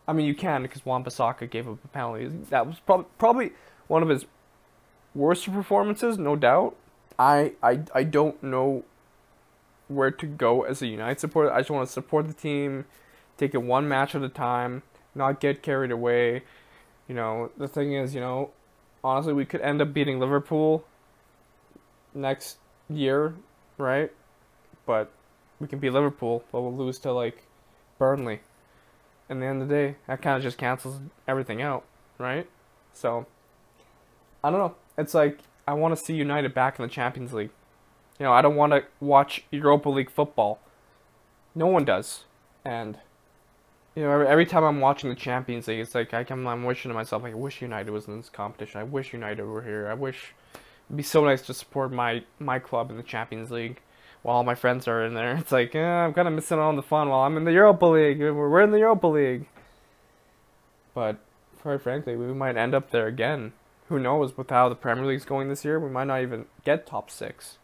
I mean, you can because Wan-Bissaka gave up a penalty. That was probably one of his worst performances, no doubt. I don't know where to go as a United supporter. I just want to support the team, take it one match at a time, not get carried away. You know, the thing is, you know, honestly, we could end up beating Liverpool next year, right? But we can beat Liverpool, but we'll lose to, like, Burnley. And at the end of the day, that kind of just cancels everything out, right? So, I don't know. It's like, I want to see United back in the Champions League. You know, I don't want to watch Europa League football. No one does. And, you know, every time I'm watching the Champions League, it's like I'm wishing to myself, like, I wish United was in this competition. I wish United were here. I wish it'd be so nice to support my club in the Champions League while all my friends are in there. It's like, I'm kind of missing out on the fun while I'm in the Europa League. We're in the Europa League. But, quite frankly, we might end up there again. Who knows? With how the Premier League's going this year, we might not even get top 6.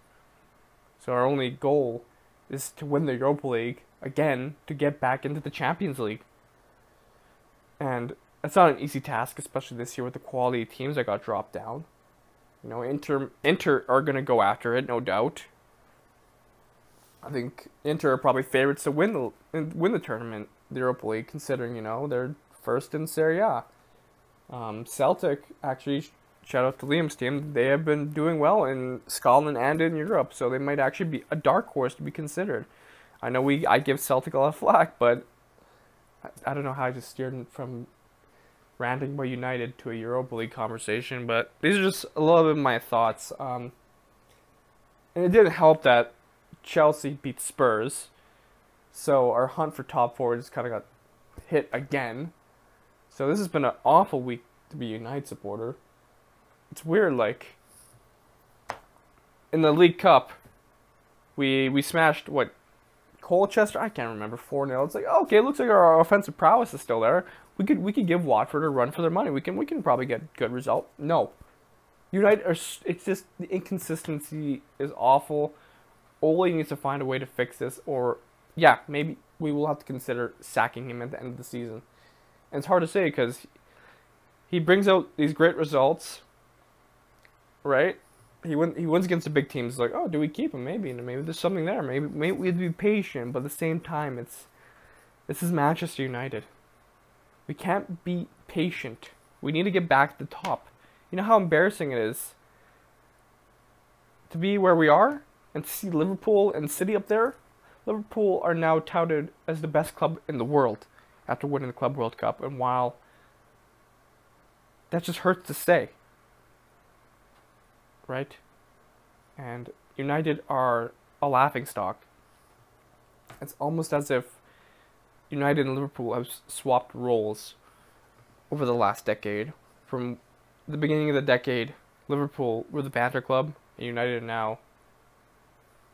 So our only goal is to win the Europa League again to get back into the Champions League. And that's not an easy task, especially this year with the quality of teams that got dropped down. You know, Inter are going to go after it, no doubt. I think Inter are probably favorites to win the tournament, the Europa League, considering, you know, they're first in Serie A. Celtic, actually, shout out to Liam's team, they have been doing well in Scotland and in Europe, so they might actually be a dark horse to be considered. I know I give Celtic a lot of flack, but I don't know how I just steered from ranting about United to a Europa League conversation, but these are just a little bit of my thoughts. And it didn't help that Chelsea beat Spurs, so our hunt for top 4 just kind of got hit again. So this has been an awful week to be a United supporter. It's weird, like, in the League Cup, we smashed, Colchester? I can't remember, 4-0. It's like, okay, it looks like our offensive prowess is still there. We could give Watford a run for their money. We can probably get a good result. No. United it's just, the inconsistency is awful. Ole needs to find a way to fix this, or, yeah, maybe we will have to consider sacking him at the end of the season. And it's hard to say because he brings out these great results, right? He wins against the big teams. It's like, oh, do we keep him? Maybe there's something there. Maybe we have to be patient. But at the same time, this is Manchester United. We can't be patient We need to get back to the top. You know how embarrassing it is to be where we are and to see Liverpool and City up there? Liverpool are now touted as the best club in the world after winning the Club World Cup. And while that just hurts to say, right? And United are a laughingstock. It's almost as if United and Liverpool have swapped roles over the last decade. From the beginning of the decade, Liverpool were the banter club, and United are now.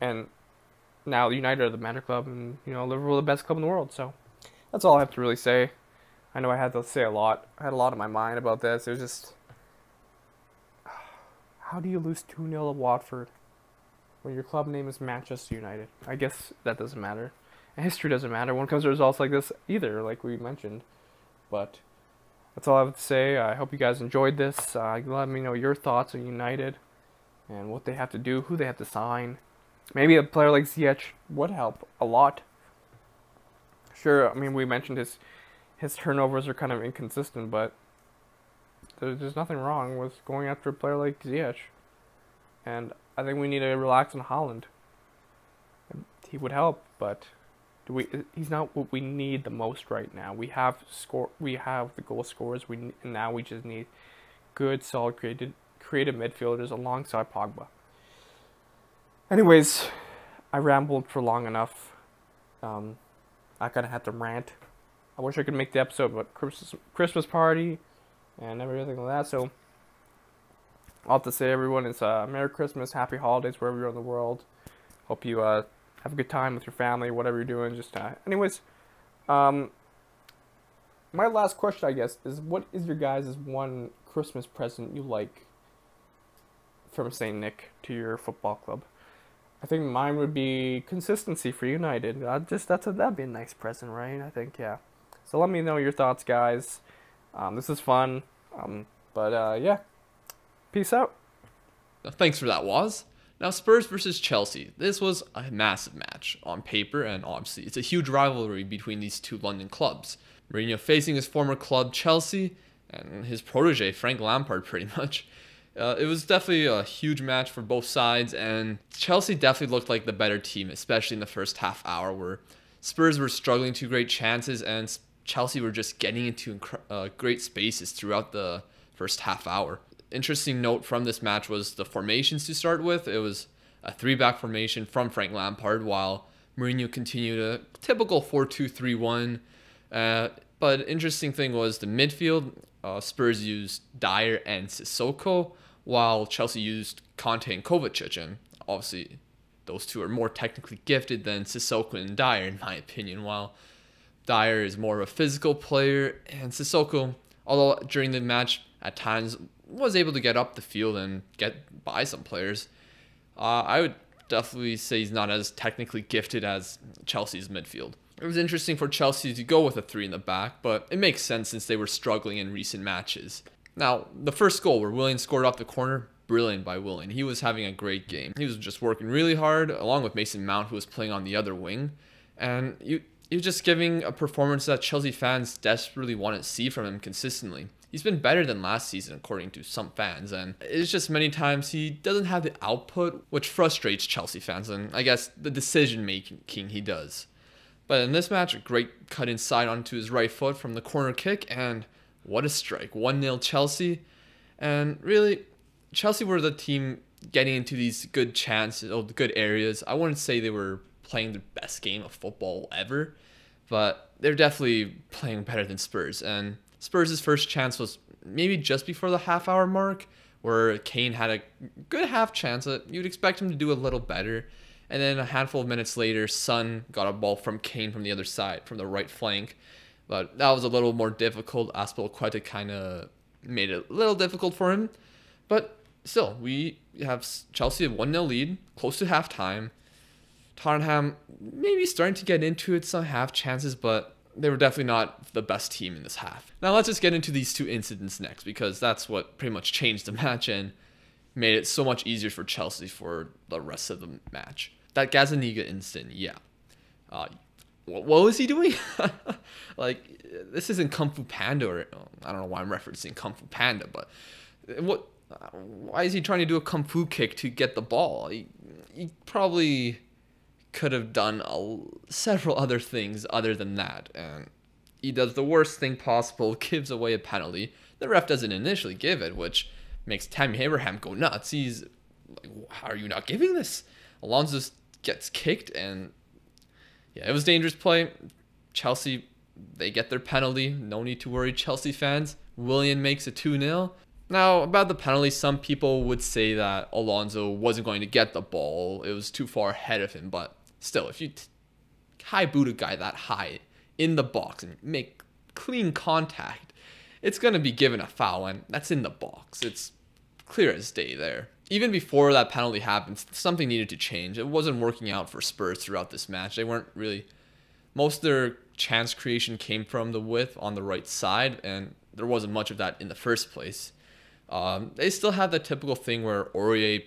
And now United are the banter club, and Liverpool are the best club in the world. So that's all I have to really say. I know I had to say a lot. I had a lot on my mind about this. It was just, how do you lose 2-0 to Watford when your club name is Manchester United? I guess that doesn't matter. And history doesn't matter when it comes to results like this either, like we mentioned. But that's all I have to say. I hope you guys enjoyed this. Let me know your thoughts on United and what they have to do, who they have to sign. Maybe a player like Ziyech would help a lot. Sure, I mean, we mentioned his turnovers are kind of inconsistent, but there's nothing wrong with going after a player like Ziyech. And I think we need to relax on Haaland. He would help, but he's not what we need the most right now. We have the goal scorers. Now we just need good, solid, creative midfielders alongside Pogba. Anyways, I rambled for long enough. I kind of had to rant. I wish I could make the episode about Christmas party and everything like that. So I'll have to say, everyone, it's Merry Christmas, Happy Holidays wherever you're in the world. Hope you have a good time with your family, whatever you're doing. Just anyways, my last question, I guess, is what is your guys' one Christmas present you like from St. Nick to your football club? I think mine would be consistency for United. That'd be a nice present, right? I think, yeah. So let me know your thoughts, guys. This is fun. Yeah. Peace out. Thanks for that, Woz. Now, Spurs versus Chelsea. This was a massive match on paper, and obviously it's a huge rivalry between these two London clubs. Mourinho facing his former club, Chelsea, and his protege, Frank Lampard, pretty much. It was definitely a huge match for both sides, and Chelsea definitely looked like the better team, especially in the first half hour, where Spurs were struggling to great chances, and Chelsea were just getting into great spaces throughout the first half hour. Interesting note from this match was the formations to start with. It was a 3-back formation from Frank Lampard, while Mourinho continued a typical 4-2-3-1. But interesting thing was the midfield. Spurs used Dyer and Sissoko, while Chelsea used Conte and Kovacic. And obviously, those two are more technically gifted than Sissoko and Dyer, in my opinion, while Dyer is more of a physical player, and Sissoko, although during the match at times was able to get up the field and get by some players, I would definitely say he's not as technically gifted as Chelsea's midfield. It was interesting for Chelsea to go with a 3 in the back, but it makes sense since they were struggling in recent matches. Now, the first goal where Willian scored off the corner, brilliant by Willian. He was having a great game. He was just working really hard, along with Mason Mount, who was playing on the other wing. And he was just giving a performance that Chelsea fans desperately want to see from him consistently. He's been better than last season, according to some fans, and it's just many times he doesn't have the output, which frustrates Chelsea fans, and I guess the decision-making he does. But in this match, a great cut inside onto his right foot from the corner kick, and what a strike. 1-0 Chelsea. And really, Chelsea were the team getting into these good chances, the good areas. I wouldn't say they were playing the best game of football ever, but they're definitely playing better than Spurs. And Spurs' first chance was maybe just before the half-hour mark, where Kane had a good half chance. You'd expect him to do a little better. And then a handful of minutes later, Son got a ball from Kane from the other side, from the right flank. But that was a little more difficult. Azpilicueta kind of made it a little difficult for him. But still, we have Chelsea a 1-0 lead, close to halftime. Tottenham maybe starting to get into it, some half chances, but they were definitely not the best team in this half. Now let's just get into these two incidents next, because that's what pretty much changed the match and made it so much easier for Chelsea for the rest of the match. That Gazzaniga incident, yeah. what was he doing? Like, this isn't Kung Fu Panda, or I don't know why I'm referencing Kung Fu Panda, but why is he trying to do a Kung Fu kick to get the ball? He probably could have done several other things other than that, and he does the worst thing possible, gives away a penalty. The ref doesn't initially give it, which makes Tammy Abraham go nuts. He's like, how are you not giving this? Alonso gets kicked, and yeah, it was dangerous play. Chelsea, they get their penalty. No need to worry, Chelsea fans. Willian makes it 2-0. Now, about the penalty, some people would say that Alonso wasn't going to get the ball. It was too far ahead of him, but still, if you high boot a guy that high in the box and make clean contact, it's going to be given a foul, and that's in the box. It's clear as day there. Even before that penalty happened, something needed to change. It wasn't working out for Spurs throughout this match. They weren't really... Most of their chance creation came from the width on the right side, and there wasn't much of that in the first place. They still have that typical thing where Aurier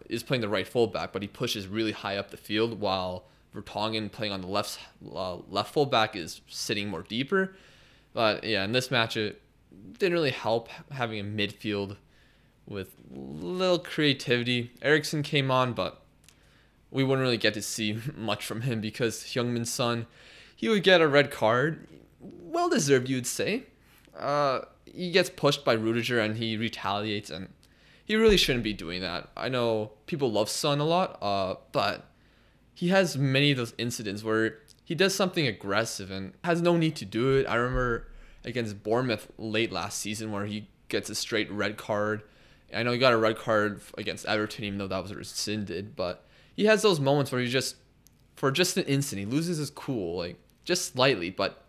is playing the right fullback, but he pushes really high up the field, while Vertonghen playing on the left fullback is sitting more deeper. But yeah, in this match, it didn't really help having a midfield with little creativity. Eriksen came on, but we wouldn't really get to see much from him because Heung-min Son, he would get a red card. Well deserved, you would say. He gets pushed by Rudiger and he retaliates, and he really shouldn't be doing that. I know people love Son a lot, but he has many of those incidents where he does something aggressive and has no need to do it. I remember against Bournemouth late last season where he gets a straight red card. I know he got a red card against Everton, even though that was rescinded, but he has those moments where for just an instant, he loses his cool, like just slightly, but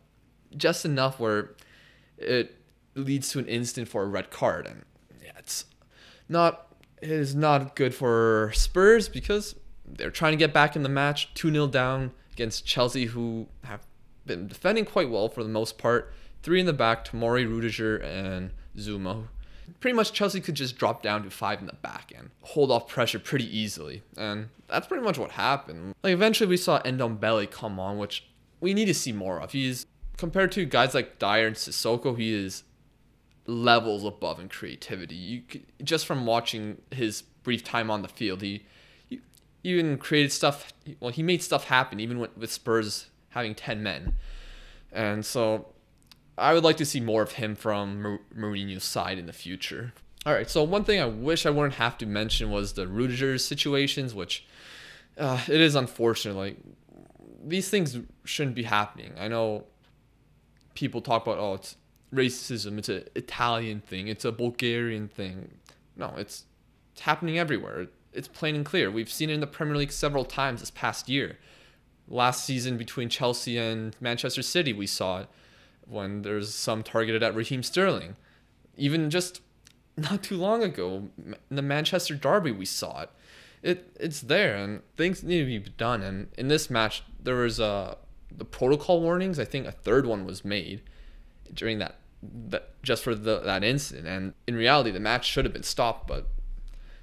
just enough where it leads to an instant for a red card. And yeah, it is not good for Spurs because they're trying to get back in the match, 2-0 down against Chelsea, who have been defending quite well for the most part. 3 in the back, Tomori, Rudiger, and Zuma. Pretty much Chelsea could just drop down to 5 in the back and hold off pressure pretty easily. And that's pretty much what happened. Like, eventually we saw Ndombele come on, which we need to see more of. He's, compared to guys like Dyer and Sissoko, he is levels above in creativity. Just from watching his brief time on the field, he even created stuff. Well, he made stuff happen even with Spurs having 10 men. And so I would like to see more of him from Mourinho's side in the future. All right, so one thing I wish I wouldn't have to mention was the Rudiger situations, which it is unfortunate. Like, these things shouldn't be happening. I know people talk about, oh, it's racism, it's an Italian thing, it's a Bulgarian thing. No, it's happening everywhere. It's plain and clear. We've seen it in the Premier League several times this past year. Last season between Chelsea and Manchester City, we saw it when there's some targeted at Raheem Sterling. Even just not too long ago, in the Manchester derby, we saw it. It's there, and things need to be done. And in this match, there was the protocol warnings. I think a third one was made during that just for that incident. And in reality, the match should have been stopped, but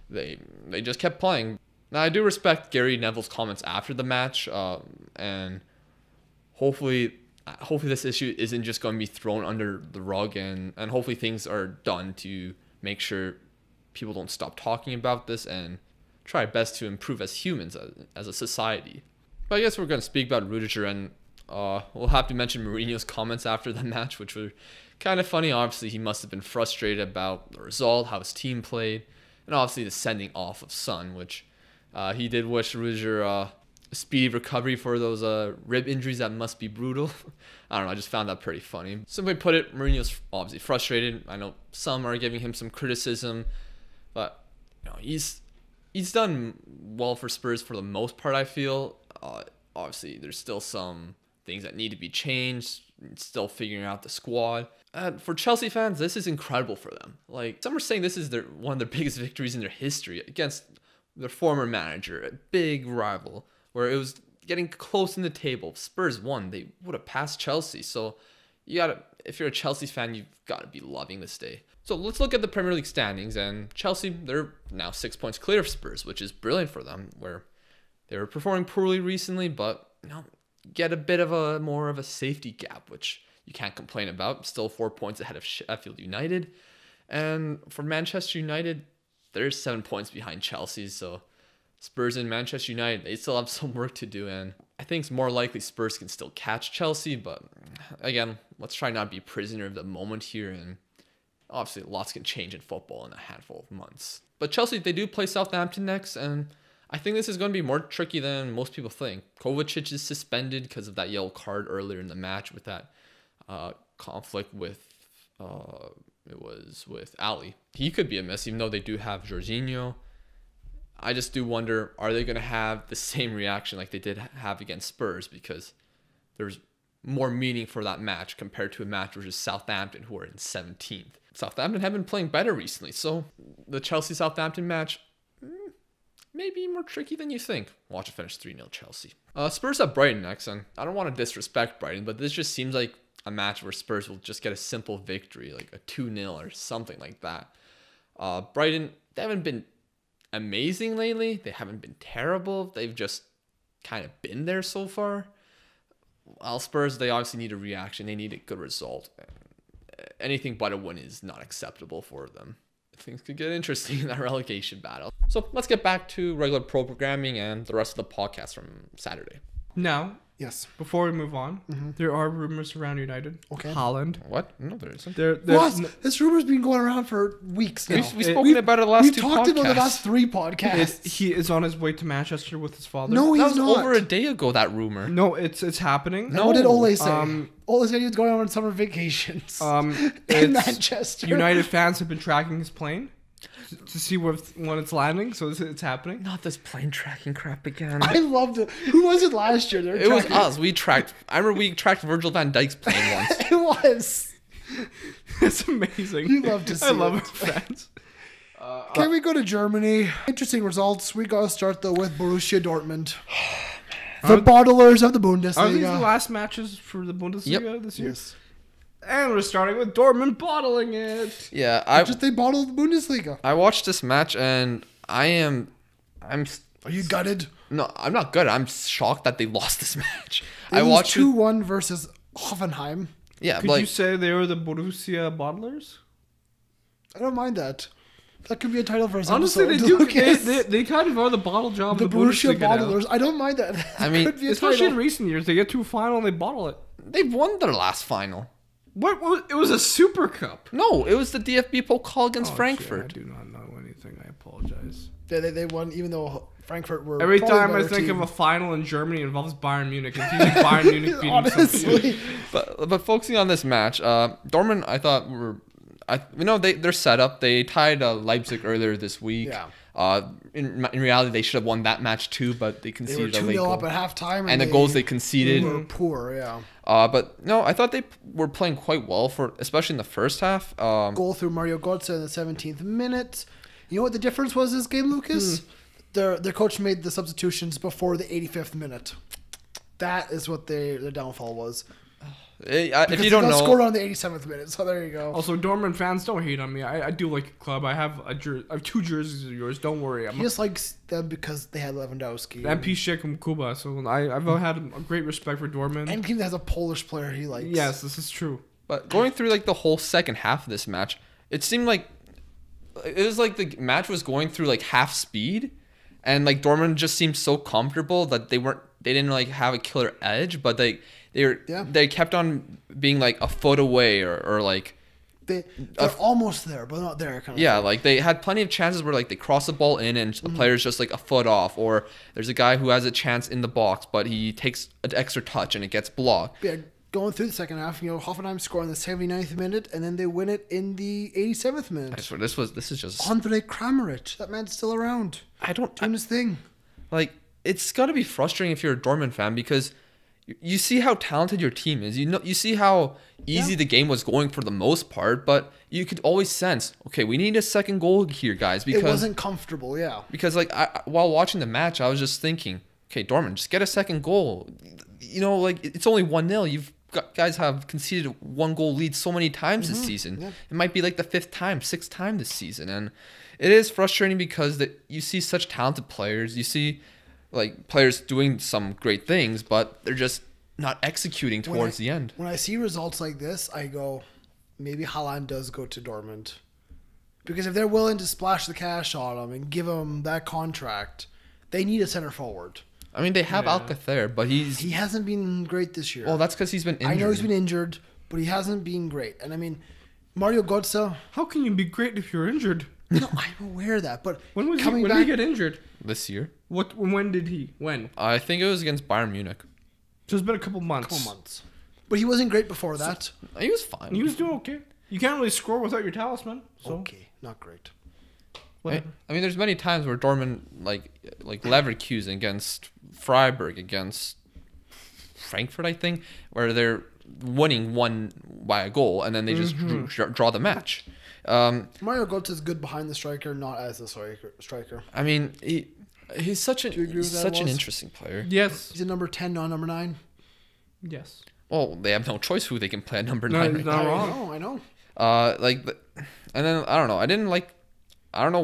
they just kept playing. Now, I do respect Gary Neville's comments after the match, and hopefully this issue isn't just going to be thrown under the rug, and hopefully things are done to make sure people don't stop talking about this and try best to improve as humans, as a society. But I guess we're going to speak about Rudiger, and we'll have to mention Mourinho's comments after the match, which were kind of funny. Obviously, he must have been frustrated about the result, how his team played, and obviously the sending off of Son, which he did wish Rudiger a speedy recovery for those rib injuries that must be brutal. I don't know, I just found that pretty funny. Simply put it, Mourinho's obviously frustrated. I know some are giving him some criticism, but he's done well for Spurs for the most part, I feel. Obviously, there's still some things that need to be changed, still figuring out the squad. For Chelsea fans, this is incredible for them. Like, some are saying this is one of their biggest victories in their history against their former manager, a big rival, where it was getting close in the table. If Spurs won, they would have passed Chelsea. So if you're a Chelsea fan, you've got to be loving this day. So let's look at the Premier League standings, and Chelsea, they're now 6 points clear of Spurs, which is brilliant for them, where they were performing poorly recently, but get a bit of a more of a safety gap, which you can't complain about. Still 4 points ahead of Sheffield United. And for Manchester United, they're 7 points behind Chelsea. So Spurs and Manchester United, they still have some work to do. And I think it's more likely Spurs can still catch Chelsea. But again, let's try not to be prisoner of the moment here. And obviously, lots can change in football in a handful of months. But Chelsea, they do play Southampton next. And I think this is going to be more tricky than most people think. Kovacic is suspended because of that yellow card earlier in the match with that conflict with it was with Ali. He could be a miss, even though they do have Jorginho. I just do wonder, are they going to have the same reaction like they did have against Spurs? Because there's more meaning for that match compared to a match versus Southampton, who are in 17th. Southampton have been playing better recently, so the Chelsea-Southampton match may be more tricky than you think. Watch it finish 3-0 Chelsea. Spurs have Brighton next, and I don't want to disrespect Brighton, but this just seems like a match where Spurs will just get a simple victory, like a 2-0 or something like that. Brighton, they haven't been amazing lately. They haven't been terrible. They've just kind of been there so far. While Spurs, they obviously need a reaction. They need a good result. Anything but a win is not acceptable for them. Things could get interesting in that relegation battle. So let's get back to regular programming and the rest of the podcast from Saturday. Now, Yes. before we move on, there are rumors around United. Okay. Holland. What? No, there isn't. This rumor's been going around for weeks now. We've spoken about it the last We've two talked about it the podcasts. last 3 podcasts. He is on his way to Manchester with his father. No, That he's was not. over a day ago, that rumor. No, it's happening. What did Ole say? Um, Ole said he was going on summer vacations in It's- Manchester. United fans have been tracking his plane to see when it's landing, so it's happening. Not this plane tracking crap again. I loved it. Who was it last year? They were It was tracking- us. I remember we tracked Virgil van Dijk's plane once. It was. It's amazing. You love to see I love it. it, fans. Can we go to Germany? Interesting results. We got to start though with Borussia Dortmund. The bottlers of the Are these the Bundesliga. last matches for the Bundesliga this year? Yes. And we're starting with Dortmund bottling it. Yeah, They bottled the Bundesliga. I watched this match and I'm Are you gutted? no, I'm not good. I'm shocked that they lost this match. They I lose watched it. 2-1 versus Hoffenheim. Yeah, Could like you say they were the Borussia bottlers? I don't mind that. That could be a title for us. Honestly, they episode. do. Lucas. They kind of are the bottle job The of the Borussia Bundesliga now. bottlers. I don't mind that. I mean, Could be a Especially title. in recent years, they get to a final and they bottle it. they've won their last final. What was it? Was a Super Cup. No, it was the DFB Pokal against Oh, Frankfurt. shit, I do not know anything. I apologize. They won, even though Frankfurt were. Every probably time the I better think team. of a final in Germany, it involves Bayern Munich. It's usually Bayern Munich beating something. Honestly, But focusing on this match, Dortmund, I thought they're set up. They tied Leipzig earlier this week. Yeah. In reality, they should have won that match too, but they they were conceded a 2-0 late goal. up at halftime, And the goals they conceded. were poor. Yeah. But no, I thought they were playing quite well especially in the first half. Goal through Mario Götze in the 17th minute. You know what the difference was this game, Lucas? Their coach made the substitutions before the 85th minute. That is what their downfall was. If you don't they got scored know, on the 87th minute, so there you go. Also, Dortmund fans, don't hate on me. I do like a club. I have I have 2 jerseys of yours. Don't worry. He just likes them because they had Lewandowski. MP Sheikh from Cuba, so I've had a great respect for Dortmund. And he has a Polish player he likes. Yes, this is true. but going through like the whole second half of this match, it seemed like it was like the match was going through like half speed, and like Dortmund just seemed so comfortable that they didn't like have a killer edge, but they kept on being like a foot away or like They're almost there, but not there. Kind of yeah, like they had plenty of chances where like they cross the ball in and the player's just like a foot off, or there's a guy who has a chance in the box but he takes an extra touch and it gets blocked. Yeah, going through the second half, Hoffenheim score in the 79th minute, and then they win it in the 87th minute. I swear this is just Andre Kramaric, that man's still around, doing his thing. like it's got to be frustrating if you're a Dortmund fan because you see how talented your team is. You see how easy the game was going for the most part, but you could always sense, okay, we need a second goal here, guys, because It wasn't comfortable, yeah. Because like while watching the match, I was just thinking, okay, Dortmund, just get a second goal. Like it's only 1-0. Guys have conceded 1 goal lead so many times this season. Yeah. It might be like the 5th time, 6th time this season, and it is frustrating because you see such talented players. You see like players doing some great things, but they're just not executing towards the end. When I see results like this, I go, maybe Haaland does go to Dortmund. Because if they're willing to splash the cash on him and give him that contract, they need a center forward. I mean, they have Alcacer, but he hasn't been great this year. Well, that's because he's been injured. I know he's been injured, but he hasn't been great. And I mean, Mario Götze. How can you be great if you're injured? No, I'm aware of that. But when did he get injured? This year. When did he? When? I think it was against Bayern Munich. So it's been a couple months. But he wasn't great before that. He was fine. He was doing okay. You can't really score without your talisman. So. Okay, not great. I mean, there's many times where Dortmund, like Leverkusen against Freiburg, against Frankfurt, I think, where they're winning one by a goal, and then they just draw the match. Mario Götze is good behind the striker, not as a striker. I mean, he's such an interesting player. Yes. He's a number 10, not number 9. Yes. Well, they have no choice who they can play at number 9. He's not wrong. I know. And then I don't know. I don't know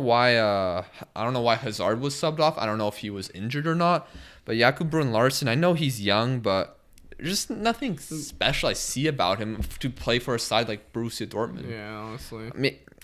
why Hazard was subbed off. I don't know if he was injured or not. But Jakub Bruyne-Larsen, I know he's young, but there's just nothing special I see about him to play for a side like Borussia Dortmund. Yeah, honestly.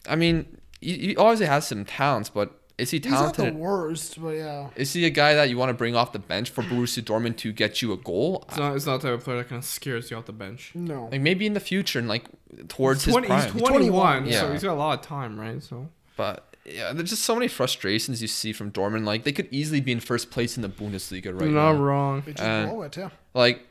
I mean, he obviously has some talents, but is he talented? He's not the worst, but yeah. Is he a guy that you want to bring off the bench for Borussia Dortmund to get you a goal? It's not the type of player that kind of scares you off the bench. No. Like maybe in the future and like towards his prime. He's 21, yeah. so he's got a lot of time, right? So. But yeah, there's just so many frustrations you see from Dortmund. Like they could easily be in first place in the Bundesliga right now. Not wrong. They just blow it, yeah. Like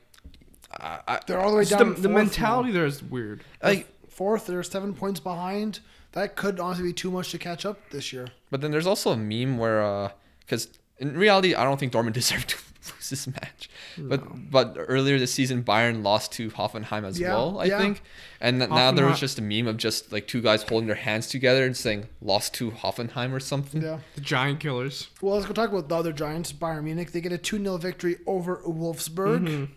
they're all the way down. The mentality there is weird. Like fourth, they're 7 points behind. That could honestly be too much to catch up this year. But then there's also a meme where, because in reality, I don't think Dortmund deserved to lose this match. No. But earlier this season, Bayern lost to Hoffenheim as well, I think. And now there was just a meme of just like two guys holding their hands together and saying "lost to Hoffenheim" or something. Yeah, the giant killers. Well, let's go talk about the other giants, Bayern Munich. They get a 2-0 victory over Wolfsburg. Mm-hmm.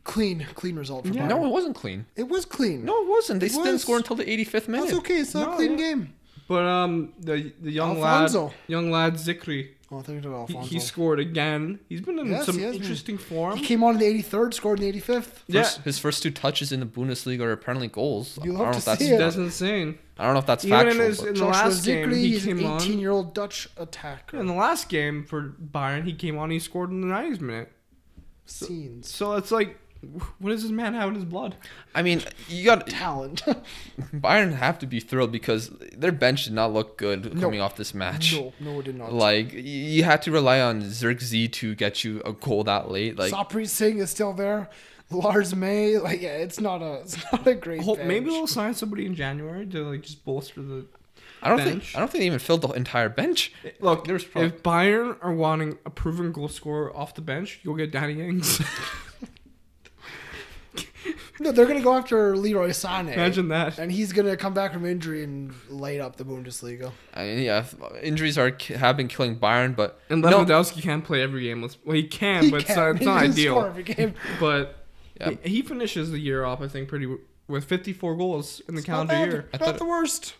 Clean result for Bayern. No, it wasn't clean. It was clean. No, it wasn't. They didn't score until the 85th minute. That's okay. It's not a clean game. But the young Alfonso. lad Zikri. Oh, I think about Alfonso. He scored again. He's been in some interesting form. He came on in the 83rd, scored in the 85th. His first 2 touches in the Bundesliga are apparently goals. You love to see it. That's insane. I don't know if that's Even factual. in the last game, he came on. He's an 18-year-old Dutch attacker. In the last game for Bayern, he came on. He scored in the 90th minute. So it's like, what does this man have in his blood? I mean, you got talent. Bayern have to be thrilled because their bench did not look good coming off this match. No, it did not. Like you had to rely on Zirkzee to get you a goal that late. Like Sapri Singh is still there. Lars May, it's not a great bench. Maybe they'll sign somebody in January to like just bolster the. I don't think they even filled the entire bench. Look, if Bayern are wanting a proven goal scorer off the bench, you'll get Danny Ings. No, they're going to go after Leroy Sané. Imagine that. And he's going to come back from injury and light up the Bundesliga. I mean, yeah, injuries have been killing Bayern, but... And Lewandowski can't play every game. Well, he can, but it's not ideal. Score every game. But he finishes the year off, I think, with 54 goals in the calendar year. Not the worst.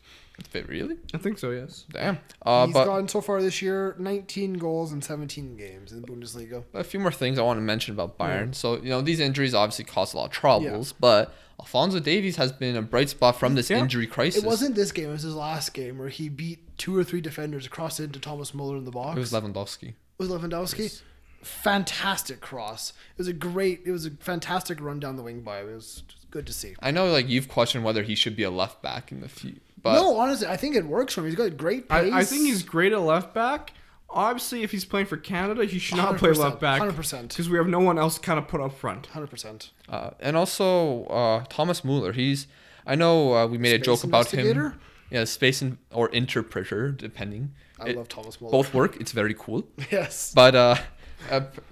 Really? I think so, yes. Damn. He's gotten so far this year 19 goals in 17 games in the Bundesliga. A few more things I want to mention about Bayern. Yeah. So, these injuries obviously cause a lot of troubles, but Alphonso Davies has been a bright spot from this injury crisis. It wasn't this game, it was his last game where he beat 2 or 3 defenders across into Thomas Muller in the box. It was Lewandowski. Yes. Fantastic cross. It was a fantastic run down the wing by him. It was just good to see. I know you've questioned whether he should be a left back in the future. But no, honestly, I think it works for him. He's got great pace. I think he's great at left back. Obviously, if he's playing for Canada, he should not play left back. 100%. Because we have no one else kind of put up front. 100%. And also, Thomas Muller. I know we made a joke about him. Yeah, space or interpreter, depending. I love Thomas Muller. Both work. It's very cool. Yes. But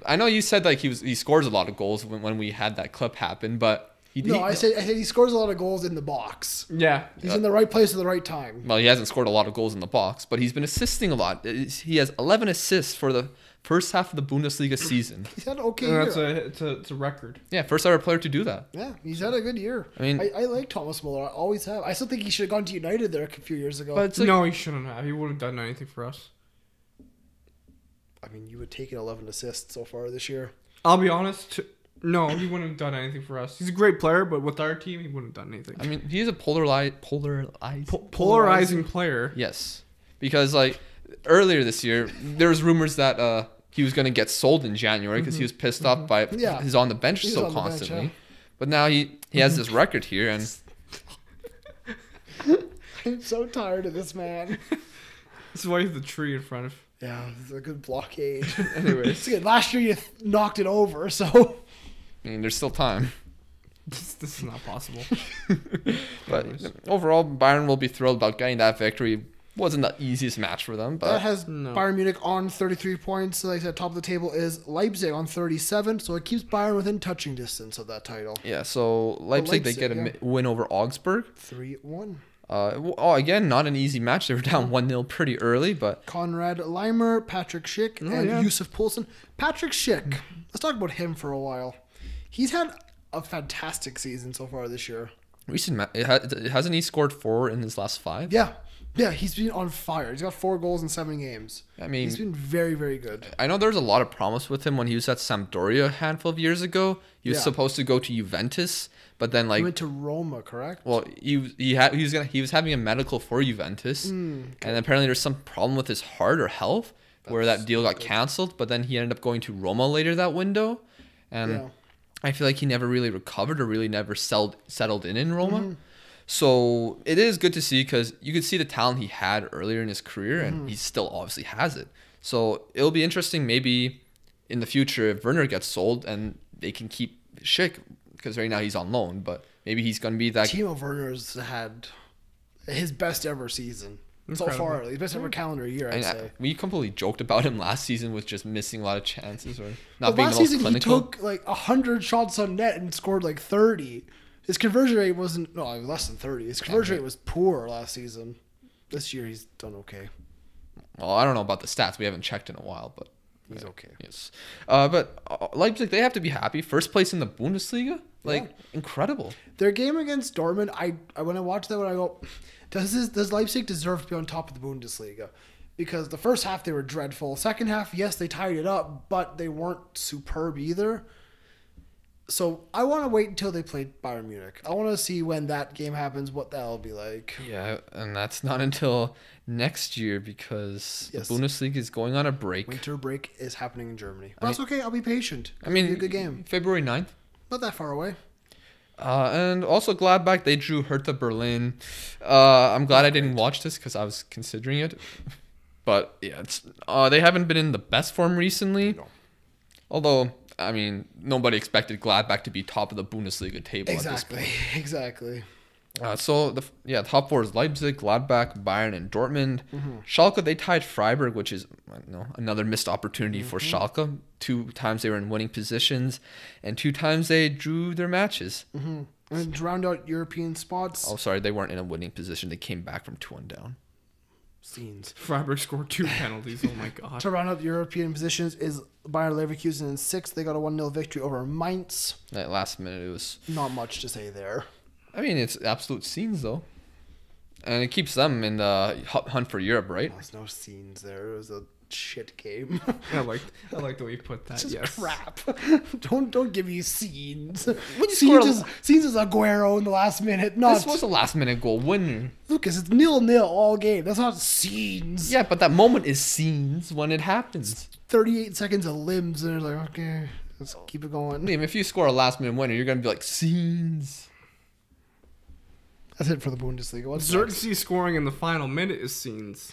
I know you said like he scores a lot of goals when we had that clip happen, but... I said he scores a lot of goals in the box. Yeah. He's in the right place at the right time. Well, he hasn't scored a lot of goals in the box, but he's been assisting a lot. He has 11 assists for the first half of the Bundesliga season. He's had an okay year. It's a record. Yeah, first ever player to do that. Yeah, he's had a good year. I mean, I like Thomas Muller. I always have. I still think he should have gone to United there a few years ago. But no, he shouldn't have. He wouldn't have done anything for us. I mean, you would take 11 assists so far this year. I'll be honest. No, he wouldn't have done anything for us. He's a great player, but with our team, he wouldn't have done anything. I mean, he's a polarizing player. Yes, because like earlier this year, there was rumors that he was going to get sold in January because he was pissed off by his on the bench so constantly. But now he has this record here, and I'm so tired of this man. This is why he's the tree in front of. Yeah, it's a good blockade. Anyways, last year you knocked it over, so. I mean, there's still time. This is not possible. But overall, Bayern will be thrilled about getting that victory. Wasn't the easiest match for them, but that has Bayern Munich on 33 points. Like I said, top of the table is Leipzig on 37, so it keeps Bayern within touching distance of that title. Yeah, so Leipzig they get a win over Augsburg. 3-1. Again, not an easy match. They were down 1-0 pretty early, but Konrad Leimer, Patrick Schick, and Yusuf Poulsen. Patrick Schick, let's talk about him for a while. He's had a fantastic season so far this year. Hasn't he scored 4 in his last 5? Yeah, he's been on fire. He's got 4 goals in 7 games. I mean, he's been very, very good. I know there was a lot of promise with him when he was at Sampdoria a handful of years ago. He was supposed to go to Juventus, but then like he went to Roma, correct? Well, he was having a medical for Juventus, and apparently there's some problem with his heart or health where that deal got canceled. But then he ended up going to Roma later that window, and I feel like he never really recovered or really never settled in Roma. So it is good to see because you could see the talent he had earlier in his career, and he still obviously has it. So it'll be interesting maybe in the future if Werner gets sold and they can keep Schick, because right now he's on loan, but maybe he's going to be that. Timo Werner's had his best ever season. So far, his best ever calendar year, I'd say. We completely joked about him last season with just missing a lot of chances or not being the most season, clinical. He took like 100 shots on net and scored like 30. His conversion rate wasn't less than 30. His conversion rate was poor last season. This year he's done okay. Well, I don't know about the stats. We haven't checked in a while, but he's okay. Yes, but Leipzig, they have to be happy. First place in the Bundesliga, incredible. Their game against Dortmund, I when I watch that, when I go, does Leipzig deserve to be on top of the Bundesliga? Because the first half they were dreadful. Second half, yes, they tied it up, but they weren't superb either. So I want to wait until they play Bayern Munich. I want to see when that game happens, what that'll be like. Yeah, and that's not until next year because the Bundesliga is going on a break. Winter break is happening in Germany. But that's okay. I'll be patient. I mean, it'll be a good game. February 9th. Not that far away. And also Gladbach, they drew Hertha Berlin. I'm glad I didn't watch this because I was considering it. But yeah, they haven't been in the best form recently. No. Although, I mean, nobody expected Gladbach to be top of the Bundesliga table at this point. Exactly. So, top 4 is Leipzig, Gladbach, Bayern, and Dortmund. Schalke, they tied Freiburg, which is another missed opportunity for Schalke. 2 times they were in winning positions, and 2 times they drew their matches. And to round out European spots. Oh, sorry, they weren't in a winning position. They came back from 2-1 down. Scenes. Freiburg scored 2 penalties. Oh my god. To round up European positions is Bayer Leverkusen in 6th. They got a 1-0 victory over Mainz. That last minute, it was not much to say there. I mean, it's absolute scenes though, and it keeps them in the hunt for Europe, right? There's no scenes there. It was a shit game. I like the way you put that. It's just yes. crap. Don't give me scenes. Scenes is Aguero in the last minute. This was a last minute goal winner. Lucas, it's 0-0 all game. That's not scenes. Yeah, but that moment is scenes when it happens. 38 seconds of limbs, and they're like, okay, let's keep it going. Liam, if you score a last minute winner, you're gonna be like scenes. That's it for the Bundesliga. Xerxes scoring in the final minute is scenes.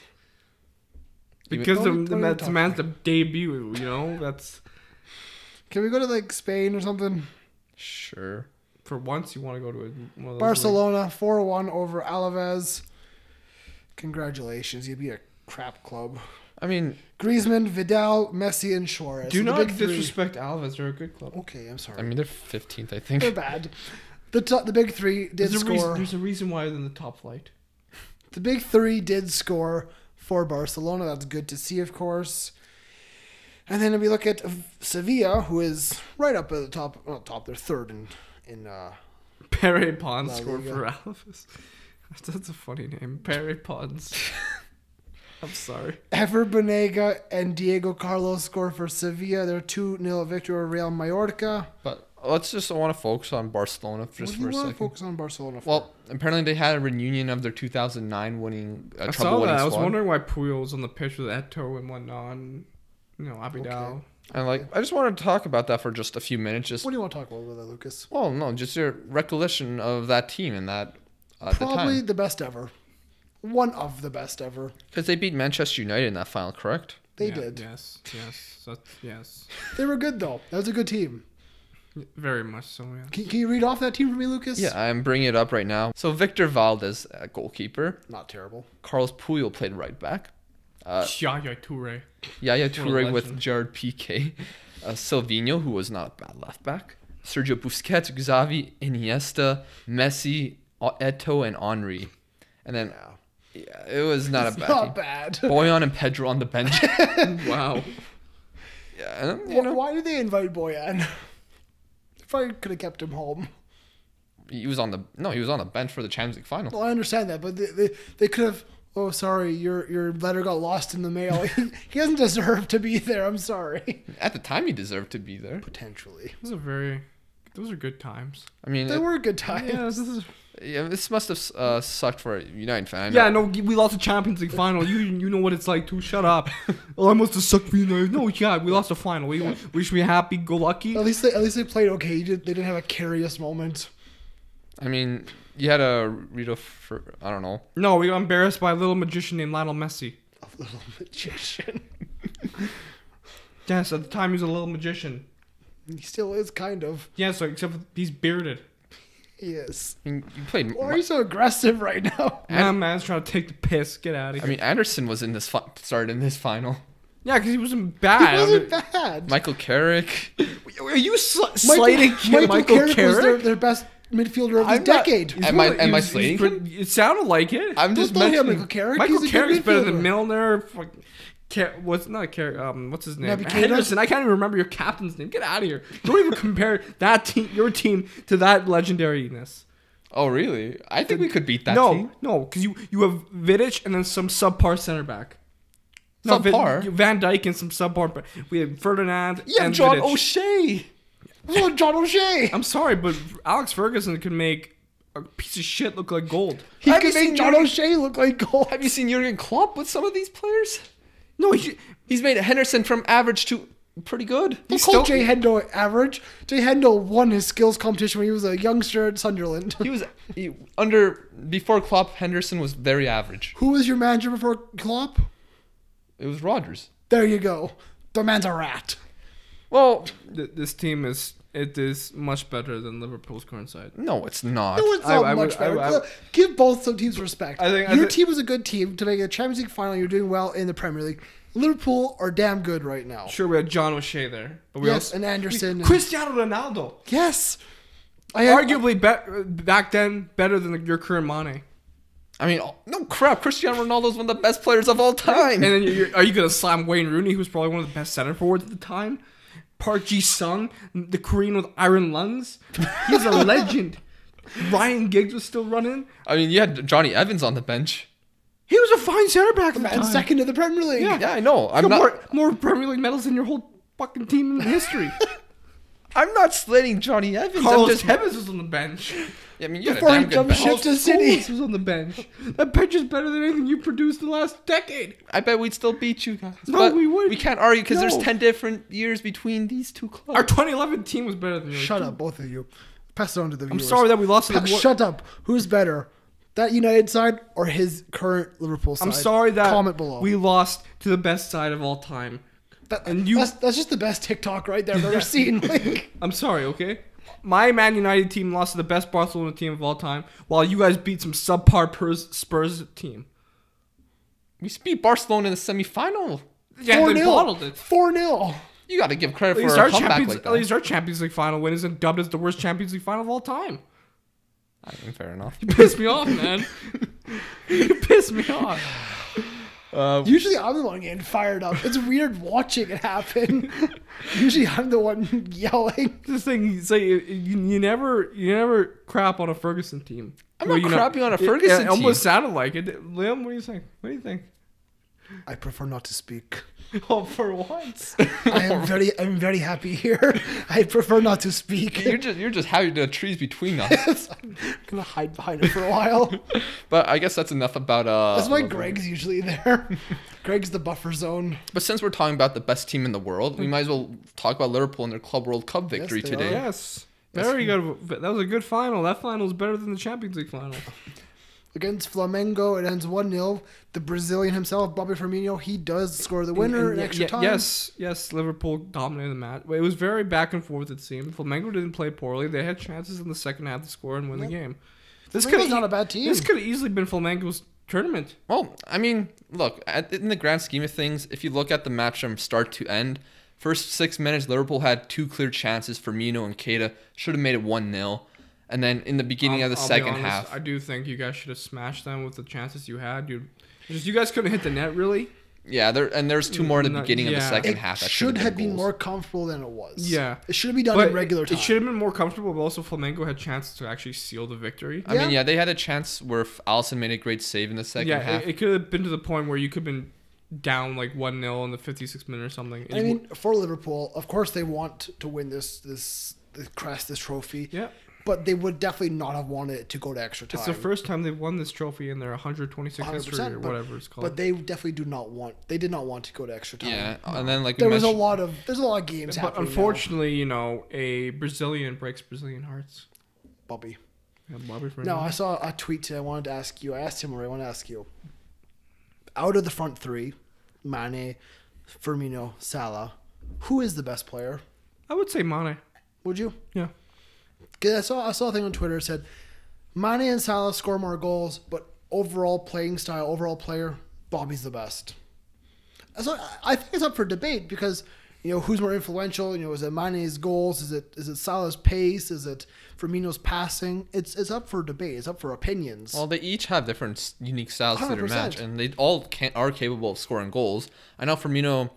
Because that's man's debut, that's. Can we go to like Spain or something? Sure. For once, you want to go to one of those. Barcelona 4-1 over Alaves. Congratulations, you beat a crap club. I mean, Griezmann, Vidal, Messi, and Suarez. Do not disrespect Alaves. They're a good club. Okay, I'm sorry. I mean, they're 15th, I think. They're bad. The big 3 did score. There's a reason why they're in the top flight. The big 3 did score for Barcelona. That's good to see, of course. And then if we look at Sevilla, who is right up at the top. Not top, they're 3rd in Pere Pons scored for Alaves. That's a funny name. Pere Pons. I'm sorry. Ever Banega and Diego Carlos score for Sevilla. They're 2-0 victory over Real Mallorca. But let's just I want to focus on Barcelona just What do for you a want to second. focus on Barcelona for? Well, apparently they had a reunion of their 2009 winning I treble saw winning that. I was squad. wondering why Puyol was on the pitch with Eto'o and whatnot. And, Abidal. And I just wanted to talk about that for just a few minutes. Just what do you want to talk about with that, Lucas? well, no, just your recollection of that team and that at the Probably time, the best ever. One of the best ever. because they beat Manchester United in that final, correct? They did. Yes. Yes. They were good though. That was a good team. Very much so, yeah. Can you read off that team for me, Lucas? Yeah, I'm bringing it up right now. So Victor Valdez, goalkeeper. Not terrible. Carlos Puyol played right back. Yaya Toure. Yaya Toure with legend. Gerard Piqué. Silvinho, who was not a bad left back. Sergio Busquets, Xavi, Iniesta, Messi, Eto'o, and Henry. And then, yeah, it was not a bad Not team. bad. Boyan and Pedro on the bench. Wow. Yeah, and, Why did they invite Boyan? If I could have kept him home. he was on the bench for the Champions League final. Well, I understand that, but they could have. Oh, sorry, your letter got lost in the mail. He doesn't deserve to be there. I'm sorry. At the time, he deserved to be there. Potentially, Those are good times. I mean, they were good times. this must have sucked for a United fan. Yeah, no, we lost the Champions League final. You know what it's like too. Shut up. Oh, I must have sucked for United. No, yeah, we lost the final. We should be happy, go lucky. At least they played okay. They didn't have a curious moment. I mean, you had a Rito for I don't know. No, we got embarrassed by a little magician named Lionel Messi. A little magician. Yes, at the time he was a little magician. He still is kind of. Yeah, so except he's bearded. Yes. I mean, you played. Why are you so aggressive right now? Man's trying to take the piss. Get out of here. I mean, Anderson was in this started in this final. yeah, because he wasn't bad. He wasn't bad. Michael Carrick. Are you slating Michael Carrick was Carrick? their best midfielder of his I'm not- Am decade. I slating him? It sounded like it. I'm Don't just throw him mentioning. Michael Carrick. Michael He's a good Carrick's better midfielder. than Milner. What's not Carrick? What's his name? Naby Keita? Henderson. I can't even remember your captain's name. Get out of here! Don't even compare that team, your team, to that legendariness. Oh really? I think we could beat that team. No, because you have Vidic and then some subpar center back. No, Subpar? Van Dijk and some subpar. We have Ferdinand. Yeah, and John Vidic. O'Shea. Oh, John O'Shea. I'm sorry, but Alex Ferguson can make a piece of shit look like gold. He Have could you make seen John Jurgen- O'Shea look like gold. Have you seen Jurgen Klopp with some of these players? No, He's made Henderson from average to pretty good. Don't call Jay Hendo average. Jay Hendo won his skills competition when he was a youngster at Sunderland. Before Klopp, Henderson was very average. Who was your manager before Klopp? It was Rodgers. There you go. The man's a rat. Well, this team is much better than Liverpool's current side. no, it's not. No, it's not much better. Give both some teams respect. Your team was a good team to make a Champions League final. You're doing well in the Premier League. Liverpool are damn good right now. Sure, we had John O'Shea there, but we Yes, also, and Anderson. Cristiano Ronaldo, Yes. arguably back then better than your current Mane. I mean, no crap. Cristiano Ronaldo's one of the best players of all time. And then are you gonna slam Wayne Rooney, who was probably one of the best center forwards at the time? Park Ji-sung, the Korean with iron lungs. He's a legend. Ryan Giggs was still running. I mean, you had Johnny Evans on the bench. He was a fine center back at the And time. second to the Premier League. Yeah, I know. I'm He got not. more Premier League medals than your whole fucking team in history. I'm not slating Johnny Evans. Carlos I'm just. Tevez was on the bench. I mean, you had a Before he damn good jumped bench. ship to City. Scholes was on the bench. That bench is better than anything you produced in the last decade. I bet we'd still beat you guys. No, but we would. We can't argue because there's No. 10 different years between these two clubs. Our 2011 team was better than yours. Shut up, both of you. Pass it on to the I'm viewers. sorry that we lost to the Shut up. Who's better? That United side or his current Liverpool side? I'm sorry that Comment below. we lost to the best side of all time. And you- that's just the best TikTok right there I've ever seen. Like, I'm sorry, okay? My Man United team lost to the best Barcelona team of all time, while you guys beat some subpar Spurs team. We beat Barcelona in the semifinal. Yeah, they bottled it. 4-0. You got to give credit At for least, a our comeback Champions, like at that. least our Champions League final win isn't dubbed as the worst Champions League final of all time. I mean, fair enough. You pissed me off, man. You pissed me off. Usually I'm the one getting fired up. It's weird watching it happen. Usually I'm the one yelling. This thing, say you never crap on a Ferguson team. I'm not crapping on a Ferguson It almost team. sounded like it. Liam, what do you think? What do you think? I prefer not to speak. Oh, for once. I'm very happy here. I prefer not to speak. You're just happy the trees between us. I'm gonna hide behind it for a while. But I guess that's enough about That's why Liverpool. Greg's usually there. Greg's the buffer zone. But since we're talking about the best team in the world, we might as well talk about Liverpool and their Club World Cup victory they today. are. Yes. Very good. That was a good final. That final was better than the Champions League final. Against Flamengo, it ends 1-0. The Brazilian himself, Bobby Firmino, he does score the winner in extra time. Yes, Liverpool dominated the match. It was very back and forth, it seemed. Flamengo didn't play poorly. They had chances in the second half to score and win the game. Flamengo's not a bad team. This could have easily been Flamengo's tournament. Well, I mean, look, in the grand scheme of things, if you look at the match from start to end, first 6 minutes, Liverpool had 2 clear chances. Firmino and Keita should have made it 1-0. And then in the beginning of the I'll be second honest, half, I do think you guys should have smashed them with the chances you had. You guys couldn't hit the net, really. yeah, there's 2 more in the beginning of the Yeah. second It half. That should have been goals. more comfortable than it was. Yeah. It should have been done But in regular time. it should have been more comfortable, but also Flamengo had chances to actually seal the victory. I mean, yeah, they had a chance where Alisson made a great save in the second half. It could have been to the point where you could have been down like 1-0 in the 56th minute or something. I mean, for Liverpool, of course they want to win this crest, this trophy. Yeah. But they would definitely not have wanted it to go to extra time. It's the first time they've won this trophy in their 126 history or whatever it's called. But they definitely did not want to go to extra time. Yeah, and then like we There's a mentioned- lot of games But happening. unfortunately, a Brazilian breaks Brazilian hearts. now. Bobby. Yeah, Bobby Firmino. No, I saw a tweet today. I wanted to ask you. I asked him, or I want to ask you. Out of the front three, Mane, Firmino, Salah, who is the best player? I would say Mane. Would you? Yeah. 'Cause I saw a thing on Twitter that said Mane and Salah score more goals, but overall playing style, overall player, Bobby's the best. So I think it's up for debate because who's more influential? Is it Mane's goals? Is it Salah's pace? Is it Firmino's passing? It's up for debate. It's up for opinions. Well, they each have different unique styles to their 100%. match, and they all are capable of scoring goals. I know Firmino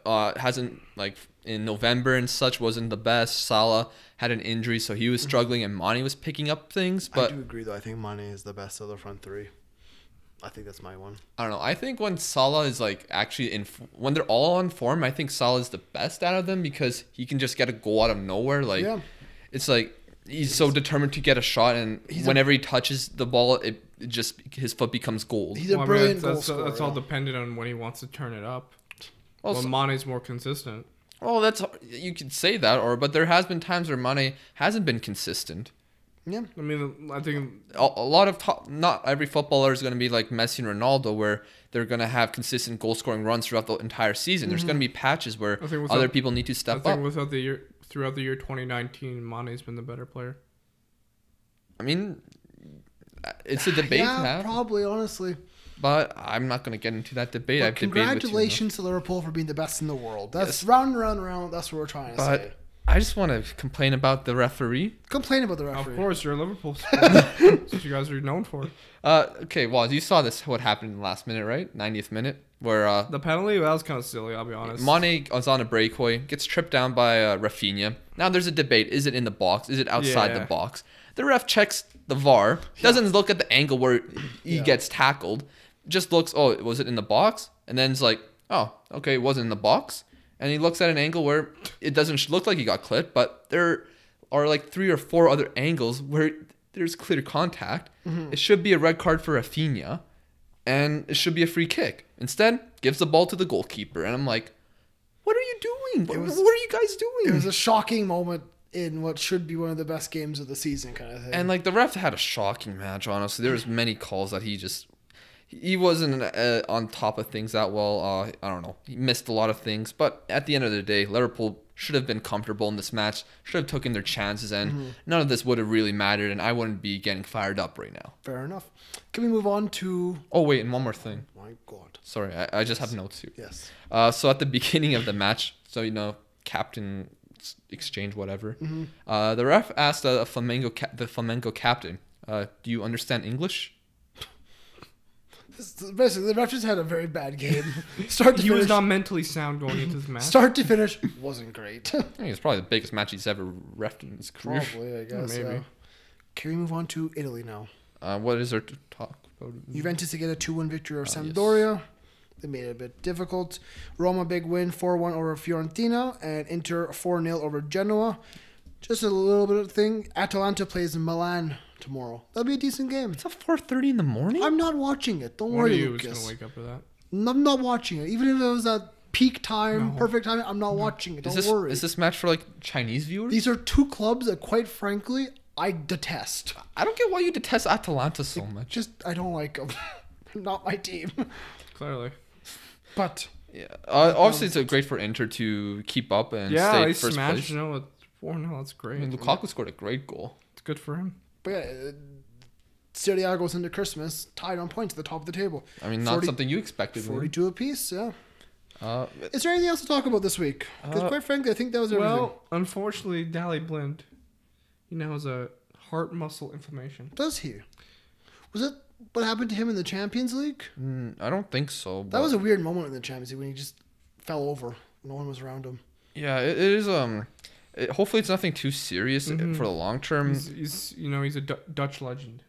hasn't, like, in November and such, wasn't the best. Salah had an injury, so he was struggling, and Mane was picking up things. But I do agree, though. I think Mane is the best of the front three. I think that's my one. I don't know. I think when Salah is like actually when they're all on form, I think Salah is the best out of them because he can just get a goal out of nowhere. Like, it's like he's so determined to get a shot, and whenever he touches the ball, it just his foot becomes gold. He's a brilliant goal that's scorer. That's all dependent on when he wants to turn it up. Well, Mane's more consistent. Well, you could say that, but there has been times where Mane hasn't been consistent. Yeah. I mean, I think A lot of not every footballer is going to be like Messi and Ronaldo, where they're going to have consistent goal scoring runs throughout the entire season. There's going to be patches where other people need to step up. throughout the year 2019, Mane's been the better player. I mean, it's a debate to have, probably, honestly. but I'm not going to get into that debate. But I've debated with you enough. congratulations to Liverpool for being the best in the world. That's round and round and round. That's what we're trying to say. But I just want to complain about the referee. Complain about the referee. Of course, you're a Liverpool supporter. That's what you guys are known for. Okay, well, you saw what happened in the last minute, right? 90th minute, where The penalty, that was kind of silly, I'll be honest. Mane was on a breakaway, gets tripped down by Rafinha. Now there's a debate. Is it in the box? Is it outside the box? The ref checks the VAR, doesn't look at the angle where he gets tackled, just looks, oh, was it in the box? And then it's like, oh, okay, it wasn't in the box. And he looks at an angle where it doesn't look like he got clipped, but there are like 3 or 4 other angles where there's clear contact. It should be a red card for Rafinha, and it should be a free kick. Instead, gives the ball to the goalkeeper. And I'm like, what are you doing? What are you guys doing? It was a shocking moment in what should be one of the best games of the season, kind of thing. And like the ref had a shocking match, honestly. There was many calls that he wasn't on top of things that well. I don't know. He missed a lot of things. But at the end of the day, Liverpool should have been comfortable in this match, should have taken their chances, and none of this would have really mattered, and I wouldn't be getting fired up right now. Fair enough. Can we move on to... Oh, wait, and one more thing. My God. Sorry, I just have notes here. Yes. So at the beginning of the match, captain exchange, whatever, the ref asked the Flamengo captain, do you understand English? Basically, the ref just had a very bad game. Start to He finish. was not mentally sound going into this match. Start to finish wasn't great. I think it's probably the biggest match he's ever refed in his career. Probably, I guess. Maybe. Yeah. Can we move on to Italy now? What is there to talk about? Juventus to get a 2-1 victory over Sampdoria. They made it a bit difficult. Roma big win, 4-1 over Fiorentina, and Inter 4-0 over Genoa. Just a little bit of thing. Atalanta plays Milan tomorrow. That'll be a decent game. It's at 4:30 in the morning. I'm not watching it. Don't One of worry, you is Lucas. gonna wake up for that. I'm not watching it. Even if it was at peak time, No. perfect time, I'm not watching it. Don't Is worry. this match for like Chinese viewers? These are two clubs that, quite frankly, I detest. I don't get why you detest Atalanta so much. Just, I don't like them. Not my team. Clearly. But Yeah, obviously it's great for Inter to keep up and Yeah, stay they first smashed place. Genoa with 4-0. That's great. I mean, Lukaku scored a great goal. It's good for him. yeah, Serie A goes into Christmas tied on points at the top of the table. I mean, not 40 something you expected. 42 apiece, yeah. Uh, Is there anything else to talk about this week? Because quite frankly, I think that was everything. Well, unfortunately, Dally Blind, he now has a heart muscle inflammation. Does he? Was it what happened to him in the Champions League? I don't think so. That But was a weird moment in the Champions League when he just fell over. No one was around him. yeah, it is. Hopefully, it's nothing too serious for the long term. He's a Dutch legend.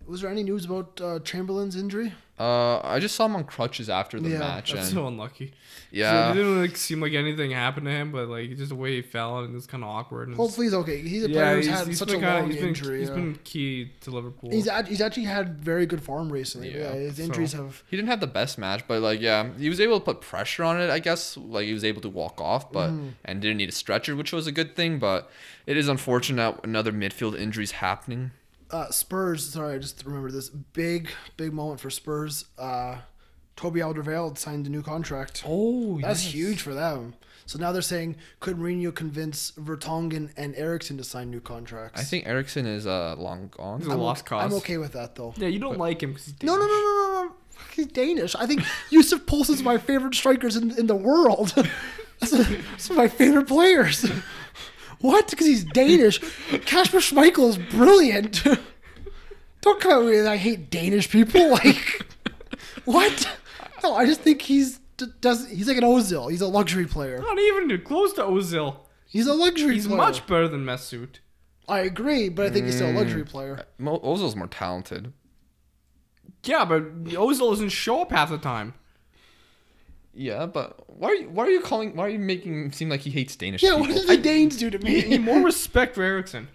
Was there any news about Chamberlain's injury? I just saw him on crutches after the Yeah, match, That's and so unlucky. yeah, It didn't like seem like anything happened to him, but like just the way he fell and it was kind of awkward. And Hopefully he's okay. He's a player who's had such a long injury. He's been key to Liverpool. He's actually had very good form recently. Yeah, Yeah, his injuries have. he didn't have the best match, but like he was able to put pressure on it. I guess like he was able to walk off, but and didn't need a stretcher, which was a good thing. But it is unfortunate that another midfield injury is happening. Spurs. Sorry, I just remember this big moment for Spurs. Toby Alderweireld signed a new contract. Oh, That's huge for them. So now they're saying, could Mourinho convince Vertonghen and Eriksen to sign new contracts? I think Eriksen is long gone. He's a lost cause. I'm okay with that though. Yeah, you don't like him because he's No, Danish. no. He's Danish. I think Yusuf Poulsen's my favorite strikers in the world. That's my favorite players. What? Because he's Danish. Kasper Schmeichel is brilliant. Don't come at me with I hate Danish people. Like, what? No, I just think he's like an Ozil. He's a luxury player. Not even close to Ozil. He's a luxury He's player. much better than Mesut. I agree, but I think he's still a luxury player. Ozil's more talented. Yeah, but Ozil doesn't show up half the time. Yeah, but why are you making him seem like he hates Danish Yeah, people? what did the Danes do to Need me? more respect for Eriksen.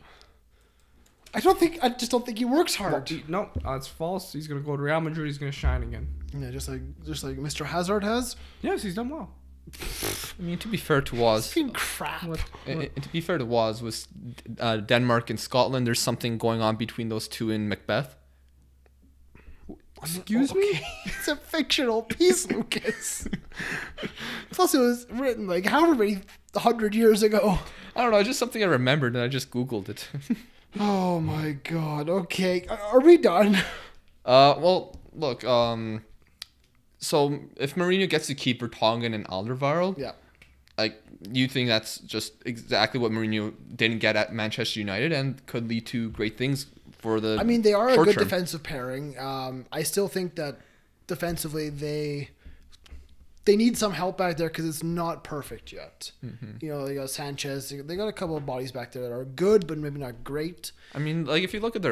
I just don't think he works hard. No, it's false. He's gonna go to Real Madrid. He's gonna shine again. Yeah, just like Mr. Hazard has. Yes, he's done well. I mean, to be fair to Woz, Fucking crap. to be fair to Woz, with Denmark and Scotland, there's something going on between those two in Macbeth. Excuse me? It's a fictional piece, Lucas. Plus, it was written like however many 100 years ago. I don't know, it's just something I remembered and I just Googled it. Oh my god. Okay, are we done? Well, look, so if Mourinho gets to keep Vertonghen and Alderweireld, Yeah. like, you think that's just exactly what Mourinho didn't get at Manchester United and could lead to great things for the I mean, they are a short good term. defensive pairing. I still think that defensively they need some help back there because it's not perfect yet. You know, they got Sanchez. They got a couple of bodies back there that are good, but maybe not great. I mean, like, if you look at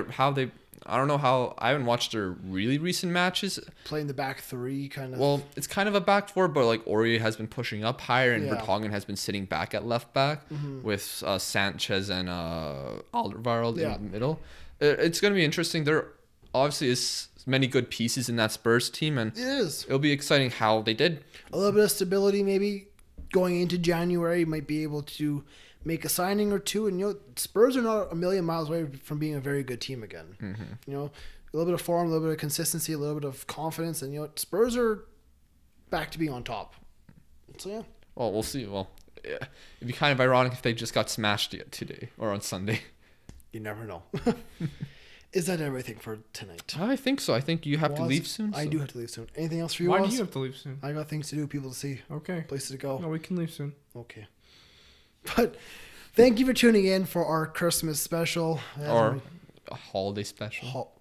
I don't know how, I haven't watched their really recent matches. Playing the back three kind of. Well, it's kind of a back four, but like Aurier has been pushing up higher and Yeah. Vertonghen has been sitting back at left back with Sanchez and Alderweireld Yeah. in the middle. It's going to be interesting. There obviously is many good pieces in that Spurs team, and it is. it'll be exciting how they did. A little bit of stability maybe going into January, might be able to make a signing or two, and you know, Spurs are not a million miles away from being a very good team again. You know, a little bit of form, a little bit of consistency, a little bit of confidence, and you know, Spurs are back to being on top. So yeah, Well, we'll see. Well, yeah, it'd be kind of ironic if they just got smashed today or on Sunday. you never know. Is that everything for tonight? I think so. I think you have to Woz? leave soon. I so- do have to leave soon. Anything else for you? Why do Woz? you have to leave soon? I got things to do, people to see, Okay. places to go. No, we can leave soon. Okay. But thank you for tuning in for our Christmas special. Or a holiday special.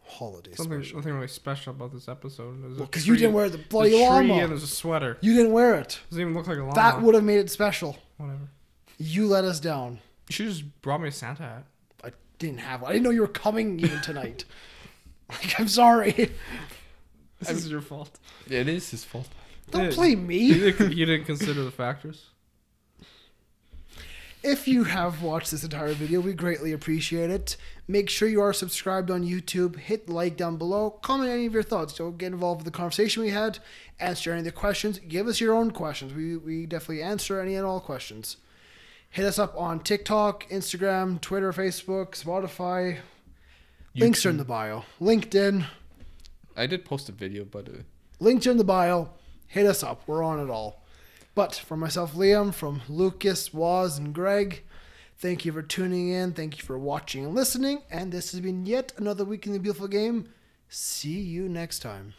Holiday Something special. nothing really special about this episode. There's a Because you tree- didn't wear the there's bloody a tree llama. and there's a sweater. You didn't wear it. Doesn't even look like a llama. That would have made it special. Whatever. You let us down. You should just brought me a Santa hat. I didn't have one. I didn't know you were coming even tonight. Like, I'm sorry. This is your fault. It is his fault. Don't blame me. You didn't consider the factors. If you have watched this entire video, we greatly appreciate it. Make sure you are subscribed on YouTube. Hit the like down below. Comment any of your thoughts. Don't get involved with the conversation we had. Answer any of the questions. Give us your own questions. We definitely answer any and all questions. Hit us up on TikTok, Instagram, Twitter, Facebook, Spotify. Links are in the bio. LinkedIn. I did post a video, but... Links are in the bio. Hit us up. We're on it all. But from myself, Liam, from Lucas, Woz, and Greg, thank you for tuning in. Thank you for watching and listening. And this has been yet another week in the beautiful game. See you next time.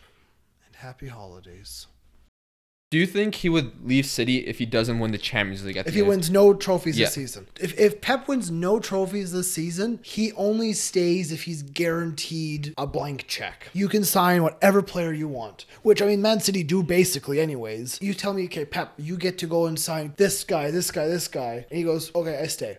And happy holidays. Do you think he would leave City if he doesn't win the Champions League at the If he end? wins no trophies this season. If Pep wins no trophies this season, he only stays if he's guaranteed a blank check. You can sign whatever player you want, which, I mean, Man City do basically anyways. You tell me, okay, Pep, you get to go and sign this guy, this guy, this guy. And he goes, okay, I stay.